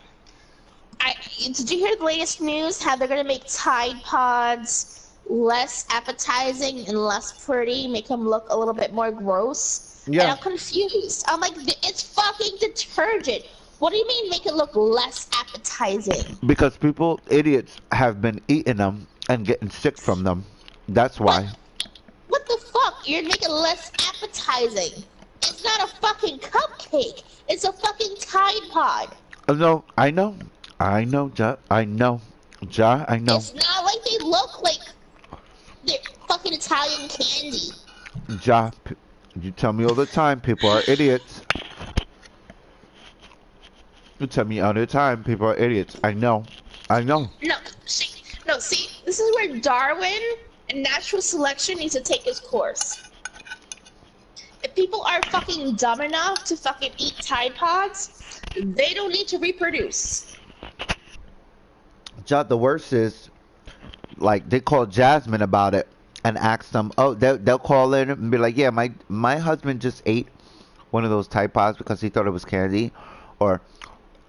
Did you hear the latest news? How they're gonna make Tide Pods less appetizing and less pretty, make them look a little bit more gross. And Yeah, I'm confused. I'm like, it's fucking detergent. What do you mean make it look less appetizing? because people, idiots, have been eating them and getting sick from them. That's What? why. What the fuck? You're making it less appetizing. It's not a fucking cupcake. It's a fucking Tide Pod. No, I know. I know, Ja. I know. Ja, I know. It's not like they look like they're fucking Italian candy. Ja, you tell me all the time people are idiots. You tell me all the time people are idiots. I know. I know. No, see, this is where Darwin and natural selection needs to take its course. If people are fucking dumb enough to fucking eat Tide Pods, they don't need to reproduce. Ja, the worst is, like, they call Jasmine about it and ask them, oh, they'll call in and be like, yeah, my husband just ate one of those Tide Pods because he thought it was candy, or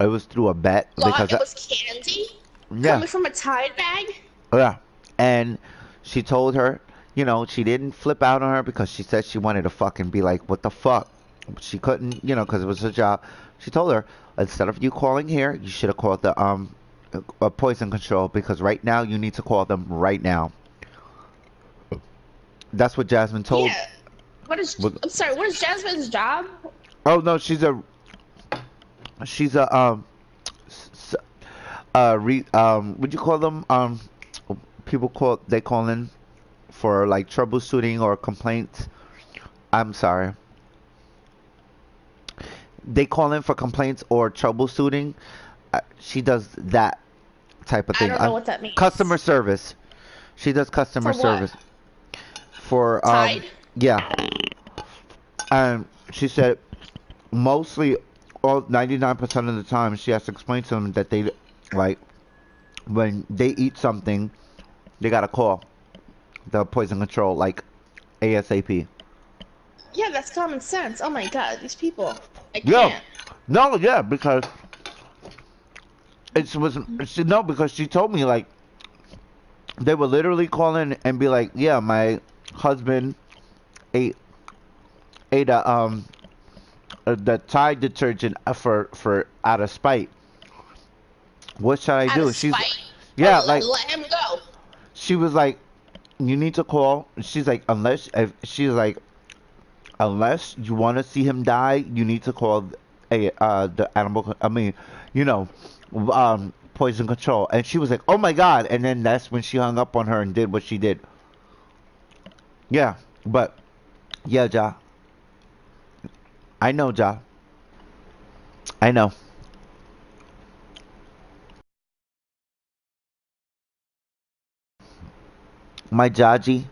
it was through a bet Thought because, it was candy yeah, coming from a Tide bag? yeah. And she told her, she didn't flip out on her because she said she wanted to fucking be like, what the fuck? She couldn't, because it was her job. She told her, instead of you calling here, you should have called the poison control because right now you need to call them right now. That's what Jasmine told. Yeah. Was, I'm sorry, what is Jasmine's job? oh no, she's a what do you call them? They call in for like troubleshooting or complaints. I'm sorry. They call in for complaints or troubleshooting. She does that type of I thing. don't know what that means. Customer service. She does For customer what? service for Tide? yeah. And she said mostly all 99% of the time she has to explain to them that they like when they eat something they gotta call the poison control like ASAP. Yeah, that's common sense. Oh my god, these people. I Yeah. can't. No, yeah, because no, because she told me like they would literally call in and be like, yeah, my husband ate a the Tide detergent for out of spite. What should I Out of do? She's spite? yeah, Oh, like let him go. she was like, you need to call. She's like, unless you want to see him die, you need to call the animal. I mean, you know, poison control. And she was like, oh my god. And then that's when she hung up on her and did what she did. Yeah, but yeah, Ja. I know, Ja. I know. My Jaji.